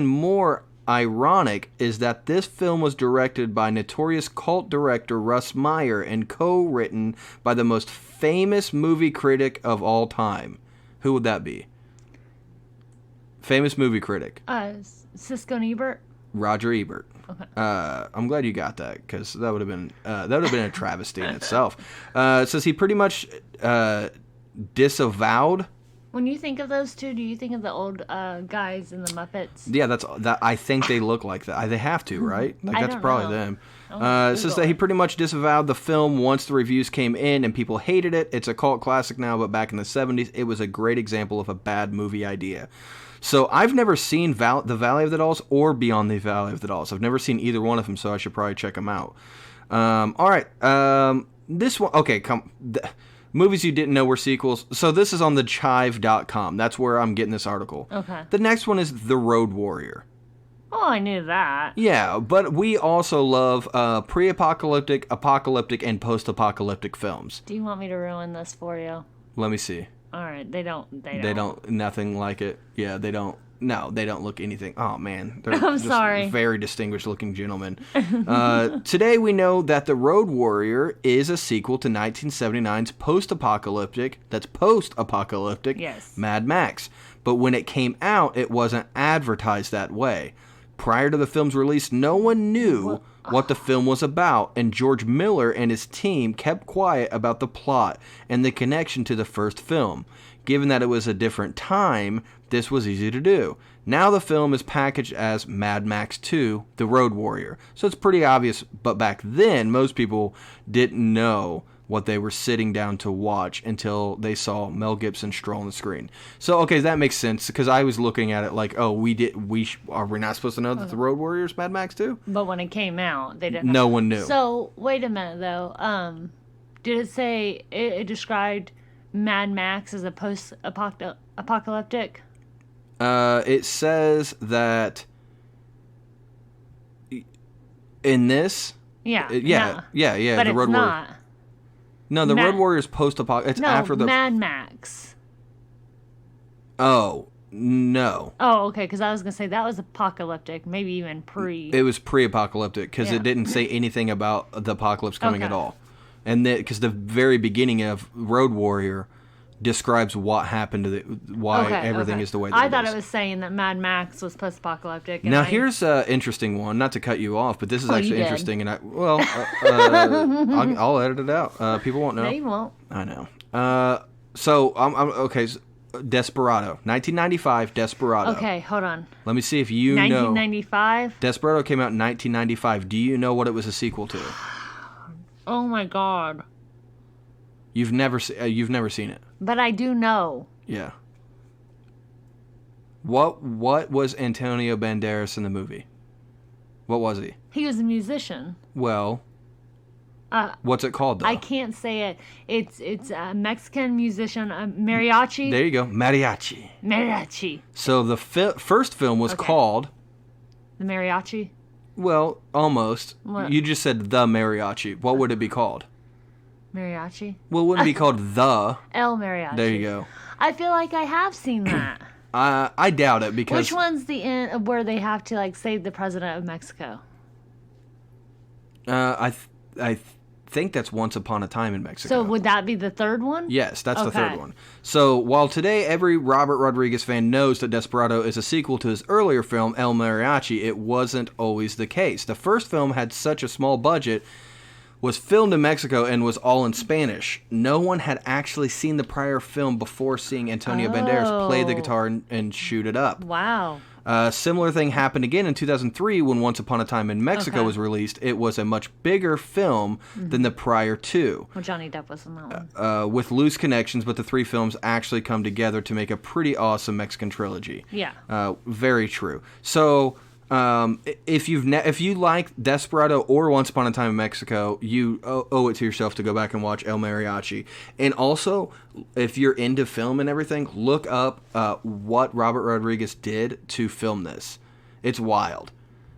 more ironic is that this film was directed by notorious cult director Russ Meyer and co-written by the most famous movie critic of all time. Who would that be? Famous movie critic. Siskel and Ebert. Roger Ebert. Okay. I'm glad you got that, because that would have been a travesty in itself. It says he pretty much disavowed. When you think of those two, do you think of the old guys in the Muppets? Yeah, that. I think they look like that. They have to, right? Like, that's probably them. It says that he pretty much disavowed the film once the reviews came in and people hated it. It's a cult classic now, but back in the 70s, it was a great example of a bad movie idea. So I've never seen The Valley of the Dolls or Beyond the Valley of the Dolls. I've never seen either one of them, so I should probably check them out. All right. This one, okay, movies you didn't know were sequels. So this is on thechive.com. That's where I'm getting this article. Okay. The next one is The Road Warrior. Oh, I knew that. Yeah, but we also love pre-apocalyptic, apocalyptic, and post-apocalyptic films. Do you want me to ruin this for you? Let me see. All right, they don't. Nothing like it. Yeah, they don't. No, they don't look anything. Oh, man. They're I'm sorry. Very distinguished-looking gentlemen. Today we know that The Road Warrior is a sequel to 1979's post-apocalyptic, yes, Mad Max. But when it came out, it wasn't advertised that way. Prior to the film's release, no one knew what the film was about, and George Miller and his team kept quiet about the plot and the connection to the first film. Given that it was a different time, this was easy to do. Now the film is packaged as Mad Max 2, The Road Warrior. So it's pretty obvious, but back then, most people didn't know what they were sitting down to watch until they saw Mel Gibson stroll on the screen. So, okay, that makes sense, because I was looking at it like, oh, are we not supposed to know that The Road Warrior is Mad Max 2? But when it came out, they didn't know. No one knew. So, wait a minute, though. Did it say it described Mad Max as a post-apocalyptic? It says that in this... Yeah. Yeah, But The Road it's Warrior. not. No, The Road Warrior is post-apocalyptic. It's after the... Mad Max. Oh, no. Oh, okay, because I was going to say that was apocalyptic, maybe even pre. It was pre-apocalyptic, because it didn't say anything about the apocalypse coming at all. And because the very beginning of Road Warrior describes what happened to why everything is the way that I thought it was saying that Mad Max was post-apocalyptic. Now here's an interesting one, not to cut you off, but this is actually interesting, and I'll edit it out. People won't know. No, you won't. I know. So okay. Desperado, 1995. Desperado. Okay, hold on. Let me see if you 1995? know. Desperado came out in 1995. Do you know what it was a sequel to? Oh my God. You've never seen it. But I do know. Yeah. What was Antonio Banderas in the movie? What was he? He was a musician. Well, what's it called, though? I can't say it. It's a Mexican musician, mariachi. There you go, mariachi. Mariachi. So the first film was called... The Mariachi? Well, almost. What? You just said The Mariachi. What would it be called? Mariachi? Well, it wouldn't be called The. El Mariachi. There you go. I feel like I have seen that. I doubt it, because... Which one's the end where they have to, like, save the president of Mexico? I think that's Once Upon a Time in Mexico. So would that be the third one? Yes, that's the third one. So while today every Robert Rodriguez fan knows that Desperado is a sequel to his earlier film, El Mariachi, it wasn't always the case. The first film had such a small budget, was filmed in Mexico, and was all in Spanish. No one had actually seen the prior film before seeing Antonio Banderas play the guitar and shoot it up. Wow. Similar thing happened again in 2003 when Once Upon a Time in Mexico was released. It was a much bigger film than the prior two. Well, Johnny Depp was in that one. With loose connections, but the three films actually come together to make a pretty awesome Mexican trilogy. Yeah. Very true. So... if you like Desperado or Once Upon a Time in Mexico, you owe it to yourself to go back and watch El Mariachi. And also, if you're into film and everything, look up what Robert Rodriguez did to film this. It's wild.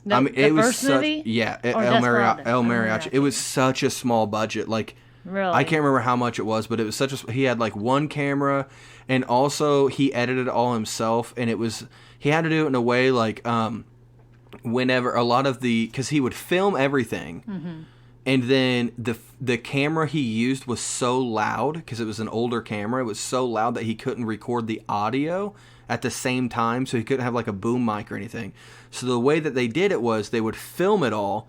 The first movie? Yeah, El Mariachi. It was such a small budget. Like, really? I can't remember how much it was, but it was he had like one camera, and also he edited it all himself, and he had to do it in a way like whenever because he would film everything, and then the camera he used was so loud, because it was an older camera, it was so loud that he couldn't record the audio, at the same time, so he couldn't have like a boom mic or anything. So the way that they did it was they would film it all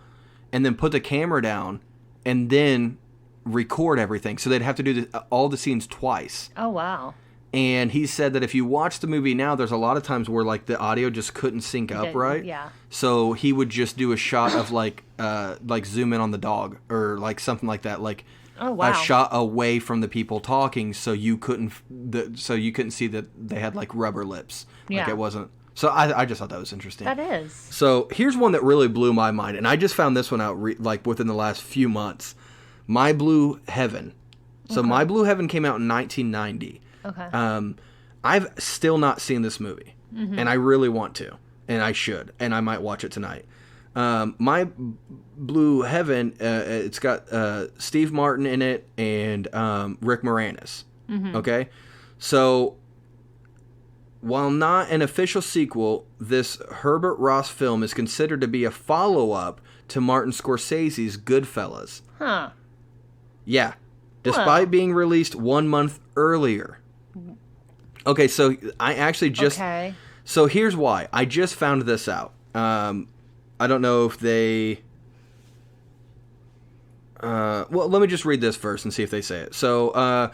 and then put the camera down and then record everything. So they'd have to do all the scenes twice. Oh, wow. And he said that if you watch the movie now, there's a lot of times where like the audio just couldn't sync up right. Yeah. So he would just do a shot of like zoom in on the dog or like something like that, like a shot away from the people talking, so you couldn't see that they had like rubber lips. Yeah. Like it wasn't. So I just thought that was interesting. That is. So here's one that really blew my mind, and I just found this one out like within the last few months. My Blue Heaven. So My Blue Heaven came out in 1990. Okay. I've still not seen this movie, and I really want to, and I should, and I might watch it tonight. My Blue Heaven, it's got Steve Martin in it and Rick Moranis. Okay? So, while not an official sequel, this Herbert Ross film is considered to be a follow-up to Martin Scorsese's Goodfellas. Huh. Yeah. Despite being released 1 month earlier. Okay, so I actually just... Okay. So here's why. I just found this out. I don't know if they... well, let me just read this first and see if they say it. So,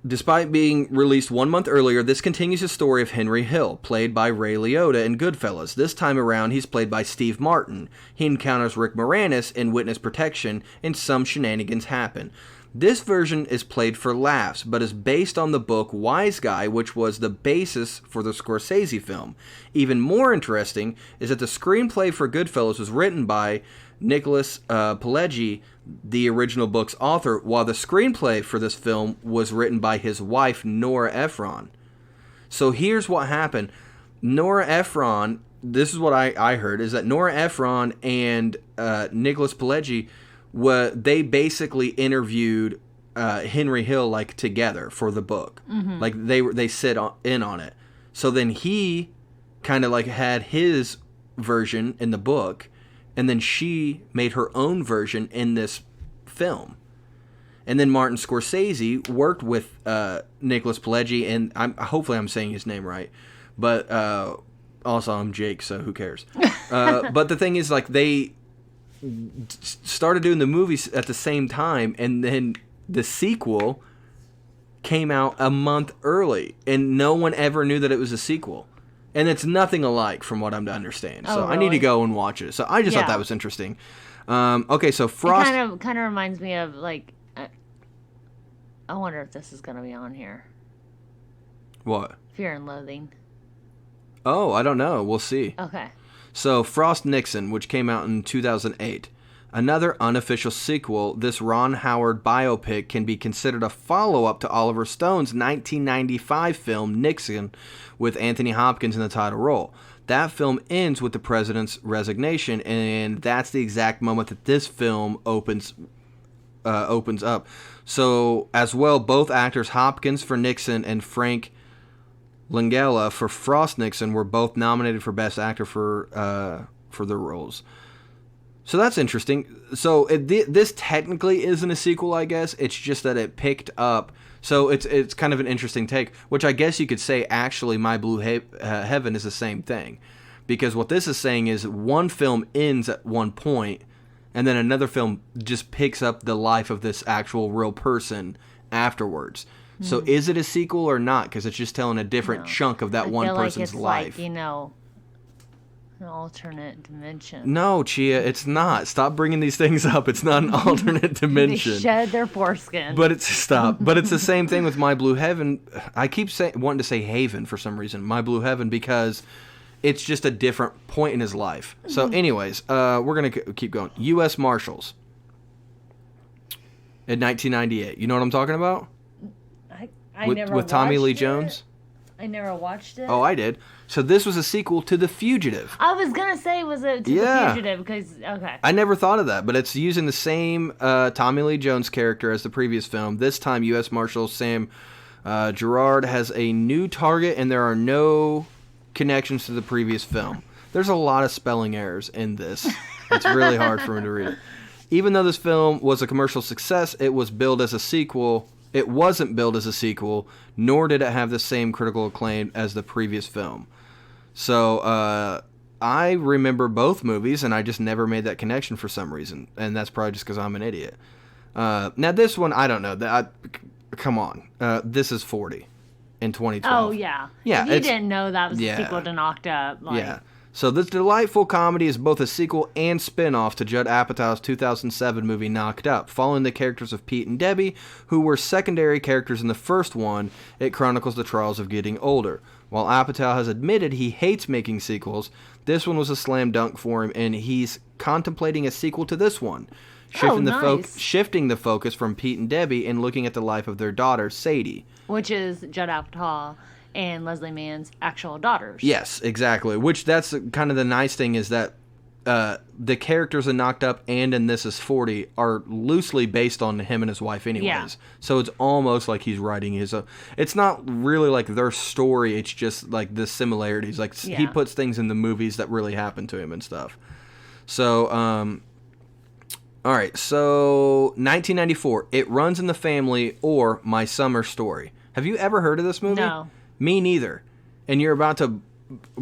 despite being released 1 month earlier, this continues the story of Henry Hill, played by Ray Liotta in Goodfellas. This time around, he's played by Steve Martin. He encounters Rick Moranis in Witness Protection, and some shenanigans happen. This version is played for laughs, but is based on the book Wise Guy, which was the basis for the Scorsese film. Even more interesting is that the screenplay for Goodfellas was written by Nicholas Pileggi, the original book's author, while the screenplay for this film was written by his wife, Nora Ephron. So here's what happened. Nora Ephron, this is what I heard, is that Nora Ephron and Nicholas Pileggi, they basically interviewed Henry Hill like together for the book. Like they sit in on it. So then he kind of like had his version in the book, and then she made her own version in this film. And then Martin Scorsese worked with Nicholas Pileggi, and hopefully I'm saying his name right, but also I'm Jake, so who cares? But the thing is, like, they started doing the movies at the same time, and then the sequel came out a month early, and no one ever knew that it was a sequel. And it's nothing alike from what I'm to understand. So really? I need to go and watch it. So I just thought that was interesting. Okay, so Frost... It kind of reminds me of, like... I wonder if this is going to be on here. What? Fear and Loathing. Oh, I don't know. We'll see. Okay. So, Frost Nixon, which came out in 2008. Another unofficial sequel, this Ron Howard biopic can be considered a follow-up to Oliver Stone's 1995 film Nixon, with Anthony Hopkins in the title role. That film ends with the president's resignation, and that's the exact moment that this film opens up. So, as well, both actors, Hopkins for Nixon and Frank Langella for Frost Nixon, were both nominated for Best Actor for their roles. So that's interesting. So this technically isn't a sequel, I guess. It's just that it picked up. So it's kind of an interesting take, which I guess you could say actually My Blue Heaven is the same thing. Because what this is saying is one film ends at one point, and then another film just picks up the life of this actual real person afterwards. So is it a sequel or not? Because it's just telling a different chunk of that one person's life. Like, an alternate dimension. No, Chia, it's not. Stop bringing these things up. It's not an alternate dimension. They shed their foreskin. But it's But it's the same thing with My Blue Heaven. I keep wanting to say Haven for some reason. My Blue Heaven, because it's just a different point in his life. So, anyways, we're gonna keep going. U.S. Marshals in 1998. You know what I'm talking about? I never with Tommy Lee watched Jones. I never watched it. Oh, I did. So this was a sequel to The Fugitive. I was gonna say, was it to The Fugitive? Because I never thought of that, but it's using the same Tommy Lee Jones character as the previous film. This time, U.S. Marshal Sam Gerard has a new target, and there are no connections to the previous film. There's a lot of spelling errors in this. It's really hard for me to read it. Even though this film was a commercial success, it was billed as a sequel It wasn't billed as a sequel, nor did it have the same critical acclaim as the previous film. So, I remember both movies, and I just never made that connection for some reason. And that's probably just because I'm an idiot. Now, this one, I don't know. Come on. This is 40 in 2012. Oh, yeah. Yeah. If you didn't know that was a sequel to Knocked Up. Yeah. So this delightful comedy is both a sequel and spin-off to Judd Apatow's 2007 movie Knocked Up. Following the characters of Pete and Debbie, who were secondary characters in the first one, it chronicles the trials of getting older. While Apatow has admitted he hates making sequels, this one was a slam dunk for him, and he's contemplating a sequel to this one. Shifting the focus from Pete and Debbie and looking at the life of their daughter, Sadie. Which is Judd Apatow and Leslie Mann's actual daughters. Yes, exactly. Which that's kind of the nice thing is that the characters in Knocked Up and in This Is 40 are loosely based on him and his wife anyways. Yeah. So it's almost like he's writing his own. It's not really like their story. It's just like the similarities. Like he puts things in the movies that really happened to him and stuff. So, all right. So 1994, It Runs in the Family or My Summer Story. Have you ever heard of this movie? No. Me neither. And you're about to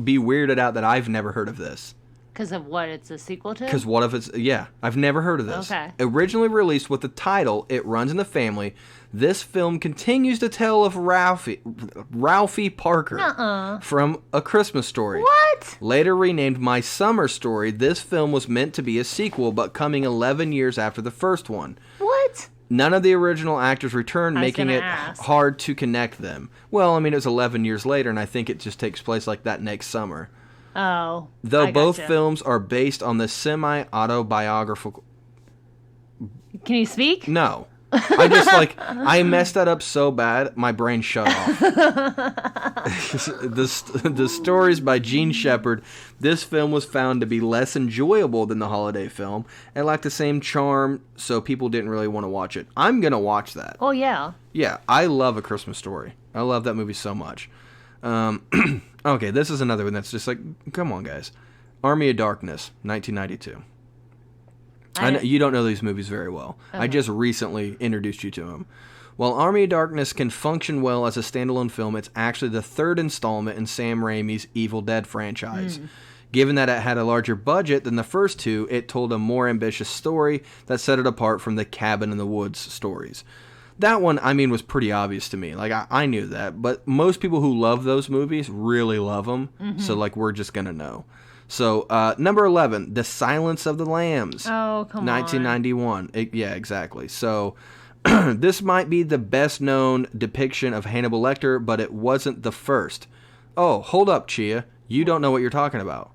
be weirded out that I've never heard of this. Because of what it's a sequel to? Because what if it's... Yeah, I've never heard of this. Okay. Originally released with the title, It Runs in the Family, this film continues the tale of Ralphie Parker from A Christmas Story. What? Later renamed My Summer Story, this film was meant to be a sequel, but coming 11 years after the first one. What? None of the original actors returned, making it hard to connect them. Well, I mean, it was 11 years later, and I think it just takes place like that next summer. Oh. Though both films are based on the semi-autobiographical... Can you speak? No. I messed that up so bad, my brain shut off. The stories by Gene Shepard. This film was found to be less enjoyable than the holiday film and lacked the same charm, so people didn't really want to watch it. I'm going to watch that. Oh, yeah. Yeah, I love A Christmas Story. I love that movie so much. Okay, this is another one that's just like, come on, guys. Army of Darkness, 1992. I know, you don't know these movies very well. Okay. I just recently introduced you to them. While Army of Darkness can function well as a standalone film, it's actually the third installment in Sam Raimi's Evil Dead franchise. Given that it had a larger budget than the first two, it told a more ambitious story that set it apart from the Cabin in the Woods stories. That one, I mean, was pretty obvious to me. Like, I knew that. But most people who love those movies really love them. So, like, we're just going to know. So, number 11, The Silence of the Lambs. Oh, come 1991. Yeah, exactly. So, this might be the best-known depiction of Hannibal Lecter, but it wasn't the first. Oh, hold up, Chia. You don't know what you're talking about.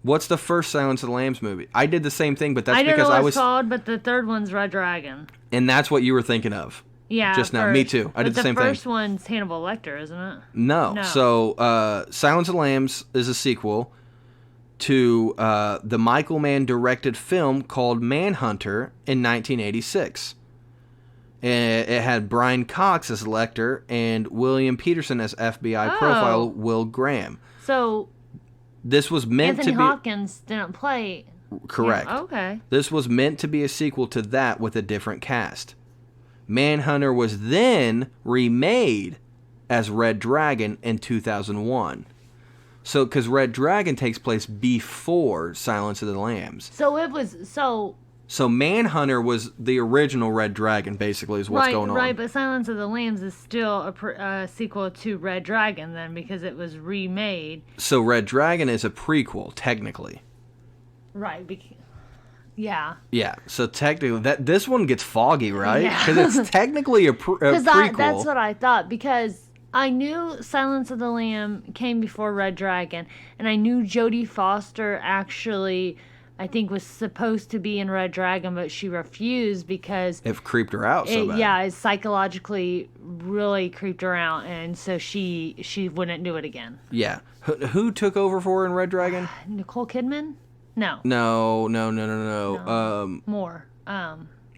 What's the first Silence of the Lambs movie? I did the same thing, but that's because I was... I don't know what it's called, but the third one's Red Dragon. And that's what you were thinking of. Yeah, just now. Me too. I did the same thing. The first one's Hannibal Lecter, isn't it? No. So, Silence of the Lambs is a sequel to the Michael Mann directed film called Manhunter in 1986. It had Brian Cox as Lecter and William Peterson as FBI profile Will Graham. So, this was meant to be... Anthony Hopkins didn't play... Correct. Yeah, okay. This was meant to be a sequel to that with a different cast. Manhunter was then remade as Red Dragon in 2001. So, because Red Dragon takes place before Silence of the Lambs. So it was, So Manhunter was the original Red Dragon, basically, is what's going on. Right, but Silence of the Lambs is still a sequel to Red Dragon then, because it was remade. So Red Dragon is a prequel, technically. Right, yeah. Yeah, so technically, this one gets foggy, right? Because it's technically a prequel. That's what I thought, because I knew Silence of the Lamb came before Red Dragon, and I knew Jodie Foster actually, I think, was supposed to be in Red Dragon, but she refused because... It creeped her out so bad. Yeah, it psychologically really creeped her out, and so she wouldn't do it again. Yeah. Who took over for her in Red Dragon? Nicole Kidman? No. No. Moore.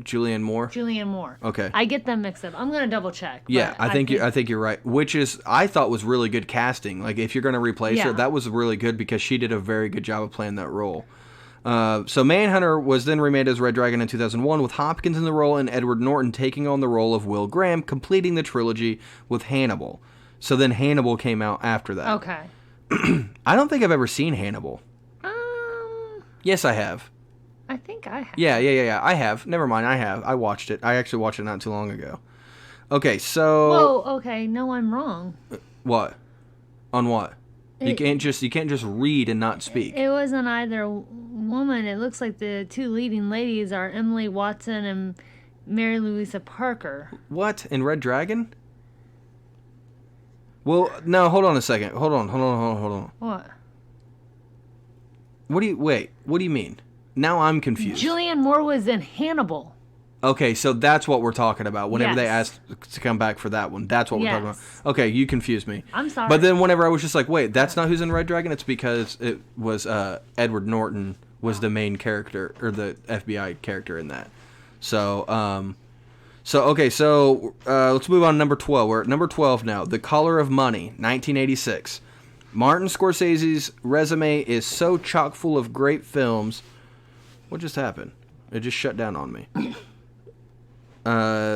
Julianne Moore? Julianne Moore. Okay. I get them mixed up. I'm going to double check. Yeah, I think you're right. Which is, I thought was really good casting. Like, if you're going to replace her, that was really good because she did a very good job of playing that role. So Manhunter was then remade as Red Dragon in 2001 with Hopkins in the role and Edward Norton taking on the role of Will Graham, completing the trilogy with Hannibal. So then Hannibal came out after that. Okay. I don't think I've ever seen Hannibal. Yes, I have. I think I have. Yeah. I have. Never mind, I have. I watched it. I actually watched it not too long ago. Okay, so... Whoa, okay. No, I'm wrong. What? On what? You can't just read and not speak. It wasn't either woman. It looks like the two leading ladies are Emily Watson and Mary Louisa Parker. What? In Red Dragon? Well, no, hold on a second. Hold on. What? What do you mean? Now I'm confused. Julianne Moore was in Hannibal. Okay, so that's what we're talking about. Whenever they Yes. asked to come back for that one, that's what we're talking about. Yes. Okay, you confused me. I'm sorry. But then whenever I was just like, wait, that's not who's in Red Dragon, it's because it was Edward Norton was the main character, or the FBI character in that. So, let's move on to number 12. We're at number 12 now. The Color of Money, 1986. Martin Scorsese's resume is so chock full of great films. What just happened? It just shut down on me.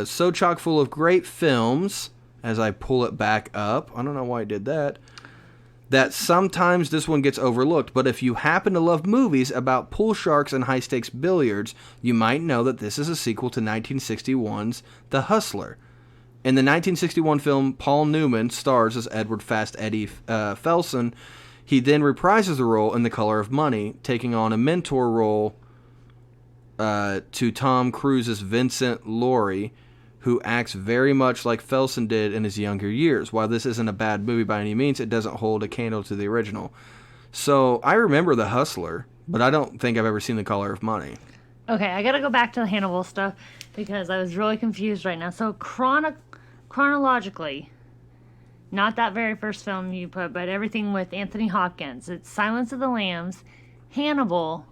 So chock full of great films, as I pull it back up. I don't know why I did that. That sometimes this one gets overlooked, but if you happen to love movies about pool sharks and high-stakes billiards, you might know that this is a sequel to 1961's The Hustler. In the 1961 film, Paul Newman stars as Edward Fast Eddie Felson. He then reprises the role in The Color of Money, taking on a mentor role to Tom Cruise's Vincent Laurie, who acts very much like Felson did in his younger years. While this isn't a bad movie by any means, it doesn't hold a candle to the original. So I remember The Hustler, but I don't think I've ever seen The Color of Money. Okay, I gotta go back to the Hannibal stuff because I was really confused right now. So chronologically, not that very first film you put, but everything with Anthony Hopkins. It's Silence of the Lambs, Hannibal,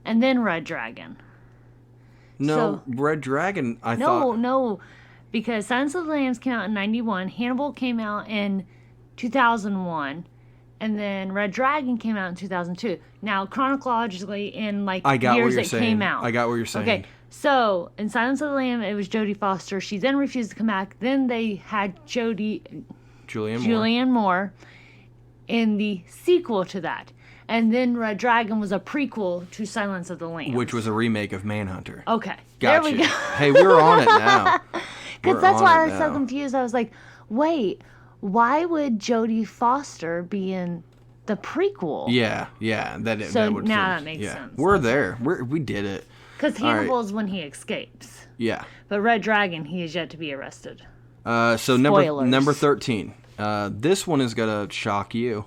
and then Red Dragon. No, Red Dragon, I thought... No, because Silence of the Lambs came out in 91, Hannibal came out in 2001, and then Red Dragon came out in 2002. Now, chronologically, in years it came out. I got what you're saying. Okay, so in Silence of the Lambs, it was Jodie Foster. She then refused to come back. Then they had Julianne Moore in the sequel to that. And then Red Dragon was a prequel to Silence of the Lambs. Which was a remake of Manhunter. Okay. Gotcha. There we go. Hey, we're on it now. Because that's why I was so confused. I was like, wait, why would Jodie Foster be in the prequel? Yeah. That would now that makes sense. We're there. We did it. Because Hannibal is when he escapes. Yeah. But Red Dragon, he is yet to be arrested. So number 13. This one is going to shock you.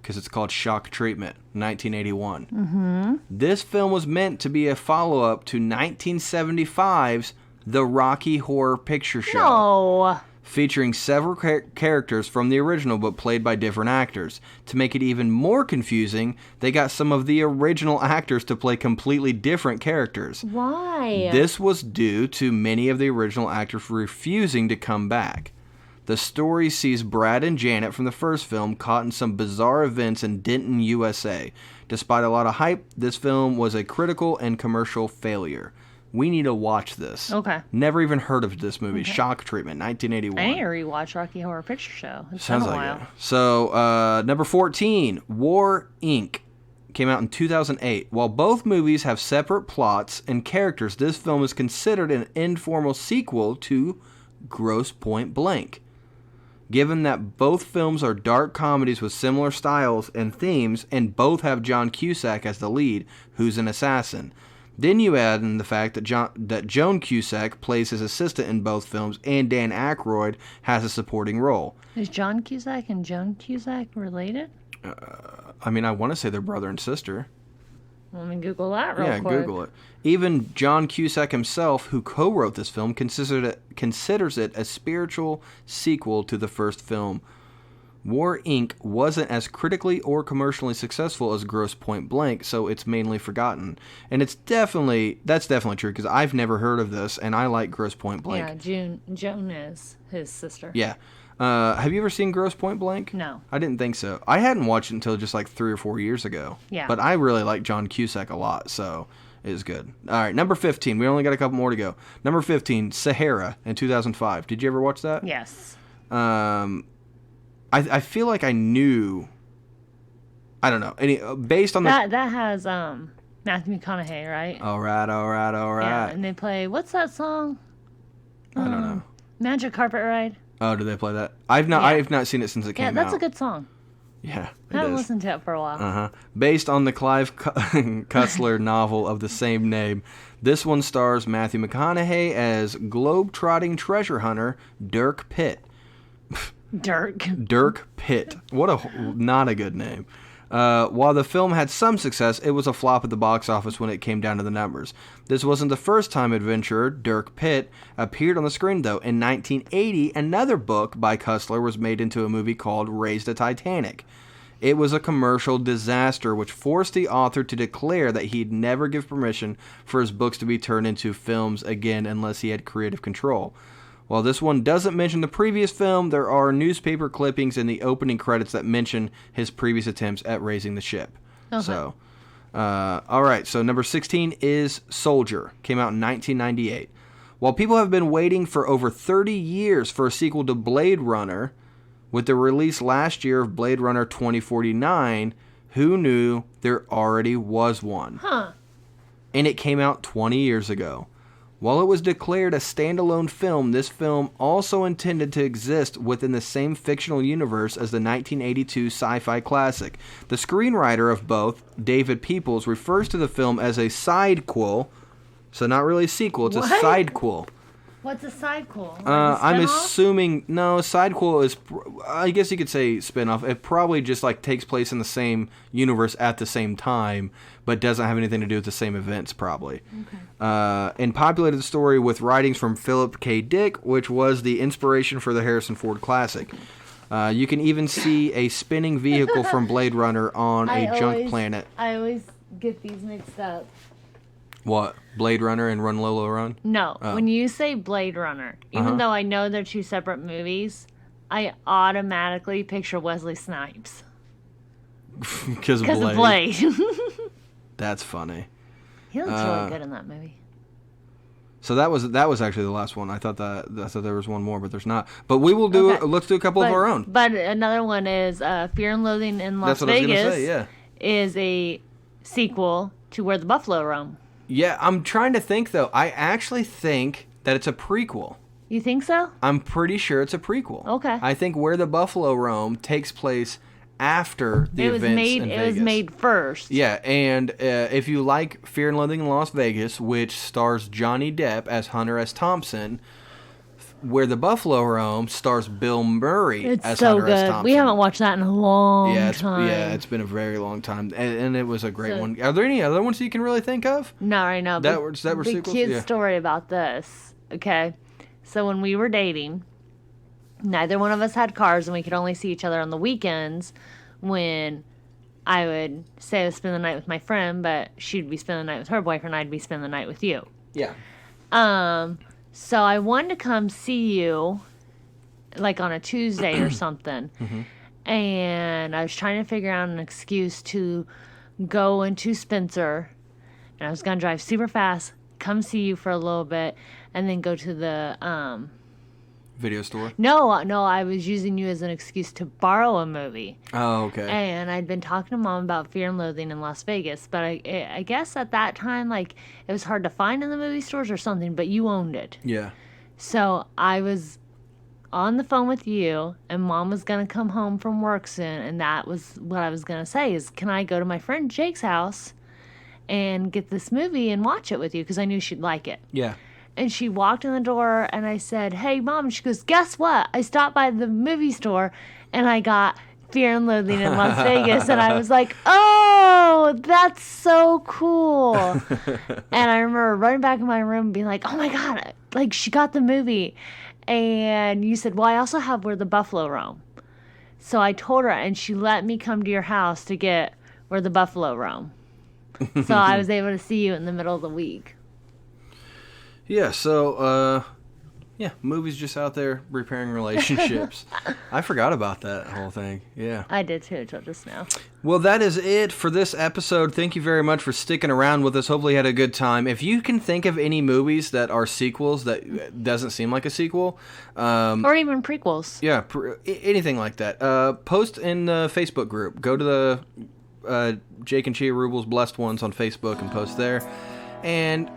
Because it's called Shock Treatment, 1981. Mm-hmm. This film was meant to be a follow-up to 1975's The Rocky Horror Picture Show. No. Featuring several characters from the original but played by different actors. To make it even more confusing, they got some of the original actors to play completely different characters. Why? This was due to many of the original actors refusing to come back. The story sees Brad and Janet from the first film caught in some bizarre events in Denton, USA. Despite a lot of hype, this film was a critical and commercial failure. We need to watch this. Okay. Never even heard of this movie. Okay. Shock Treatment, 1981. I need to rewatch Rocky Horror Picture Show. Sounds like it. So, number 14, War, Inc. came out in 2008. While both movies have separate plots and characters, this film is considered an informal sequel to Grosse Point Blank. Given that both films are dark comedies with similar styles and themes, and both have John Cusack as the lead, who's an assassin. Then you add in the fact that Joan Cusack plays his assistant in both films, and Dan Aykroyd has a supporting role. Is John Cusack and Joan Cusack related? I want to say they're brother and sister. Let me Google that real quick. Yeah, Google it. Even John Cusack himself, who co-wrote this film, considers it a spiritual sequel to the first film. War, Inc. wasn't as critically or commercially successful as Grosse Point Blank, so it's mainly forgotten. And that's definitely true, because I've never heard of this, and I like Grosse Point Blank. Yeah, Joan is his sister. Yeah. Have you ever seen Grosse Point Blank? No. I didn't think so. I hadn't watched it until just like 3 or 4 years ago. Yeah. But I really like John Cusack a lot, so it was good. All right, number 15. We only got a couple more to go. Number 15, Sahara in 2005. Did you ever watch that? Yes. I feel like I knew. I don't know. Based on that has Matthew McConaughey, right? All right. Yeah, and they play, what's that song? I don't know. Magic Carpet Ride. Oh, do they play that? I've not seen it since it came out. Yeah, that's a good song. Yeah, I haven't listened to it for a while. Based on the Clive Cussler novel of the same name, this one stars Matthew McConaughey as globe-trotting treasure hunter Dirk Pitt. Dirk Pitt. Not a good name. While the film had some success, it was a flop at the box office when it came down to the numbers. This wasn't the first time adventurer Dirk Pitt appeared on the screen, though. In 1980, another book by Cussler was made into a movie called Raise the Titanic. It was a commercial disaster, which forced the author to declare that he'd never give permission for his books to be turned into films again unless he had creative control. While this one doesn't mention the previous film, there are newspaper clippings in the opening credits that mention his previous attempts at raising the ship. Okay. So, all right. So number 16 is Soldier. Came out in 1998. While people have been waiting for over 30 years for a sequel to Blade Runner, with the release last year of Blade Runner 2049, who knew there already was one? Huh. And it came out 20 years ago. While it was declared a standalone film, this film also intended to exist within the same fictional universe as the 1982 sci-fi classic. The screenwriter of both, David Peoples, refers to the film as a sidequel, so not really a sequel, it's a sidequel. What's a sidequel? I'm assuming, no, sidequel is, I guess you could say spin-off. It probably just like takes place in the same universe at the same time, but doesn't have anything to do with the same events, probably. Okay. And populated the story with writings from Philip K. Dick, which was the inspiration for the Harrison Ford classic. You can even see a spinning vehicle from Blade Runner on a junk planet. I always get these mixed up. What? Blade Runner and Run Lola Run? No. Oh. When you say Blade Runner, even though I know they're two separate movies, I automatically picture Wesley Snipes. Because of Blade. That's funny. He looks really good in that movie. So that was actually the last one. I thought there was one more, but there's not. But we will do. Okay. Let's do a couple of our own. But another one is Fear and Loathing in Las Vegas. That's what I was gonna say. Yeah. Is a sequel to Where the Buffalo Roam. Yeah, I'm trying to think though. I actually think that it's a prequel. You think so? I'm pretty sure it's a prequel. Okay. I think Where the Buffalo Roam takes place after the events in Vegas. It was made first. Yeah, and if you like Fear and Loathing in Las Vegas, which stars Johnny Depp as Hunter S. Thompson, Where the Buffalo Roam stars Bill Murray as Hunter S. Thompson. We haven't watched that in a long time. Yeah, it's been a very long time, and it was a great one. Are there any other ones that you can really think of? Not right now. That were sequels? The kid's story about this. Okay, so when we were dating, neither one of us had cars, and we could only see each other on the weekends when I would say I would spend the night with my friend, but she'd be spending the night with her boyfriend, I'd be spending the night with you. Yeah. So I wanted to come see you, like on a Tuesday or something, and I was trying to figure out an excuse to go into Spencer, and I was going to drive super fast, come see you for a little bit, and then go to the video store? No, I was using you as an excuse to borrow a movie. Oh, okay. And I'd been talking to Mom about Fear and Loathing in Las Vegas, but I guess at that time, like, it was hard to find in the movie stores or something, but you owned it. Yeah. So I was on the phone with you, and Mom was going to come home from work soon, and that was what I was going to say is, can I go to my friend Jake's house and get this movie and watch it with you? Because I knew she'd like it. Yeah. And she walked in the door, and I said, hey, Mom. And she goes, guess what? I stopped by the movie store, and I got Fear and Loathing in Las Vegas. And I was like, oh, that's so cool. And I remember running back in my room and being like, oh, my God, like, she got the movie. And you said, well, I also have Where the Buffalo Roam. So I told her, and she let me come to your house to get Where the Buffalo Roam. So I was able to see you in the middle of the week. Yeah, so Yeah, movies just out there repairing relationships. I forgot about that whole thing. Yeah. I did too, until just now. Well, that is it for this episode. Thank you very much for sticking around with us. Hopefully you had a good time. If you can think of any movies that are sequels that doesn't seem like a sequel. Or even prequels. Yeah, anything like that. Post in the Facebook group. Go to the Jake and Chia Rubles Blessed Ones on Facebook and post there. And,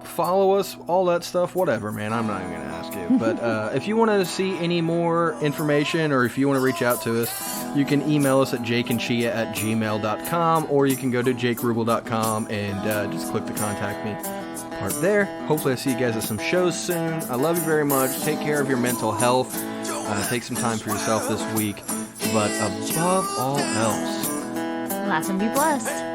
follow us, all that stuff, whatever, man. I'm not even going to ask you. But if you want to see any more information or if you want to reach out to us, you can email us at jakeandchia@gmail.com, or you can go to jakerubel.com and just click the contact me part there. Hopefully I see you guys at some shows soon. I love you very much. Take care of your mental health. Take some time for yourself this week. But above all else, laugh and be blessed.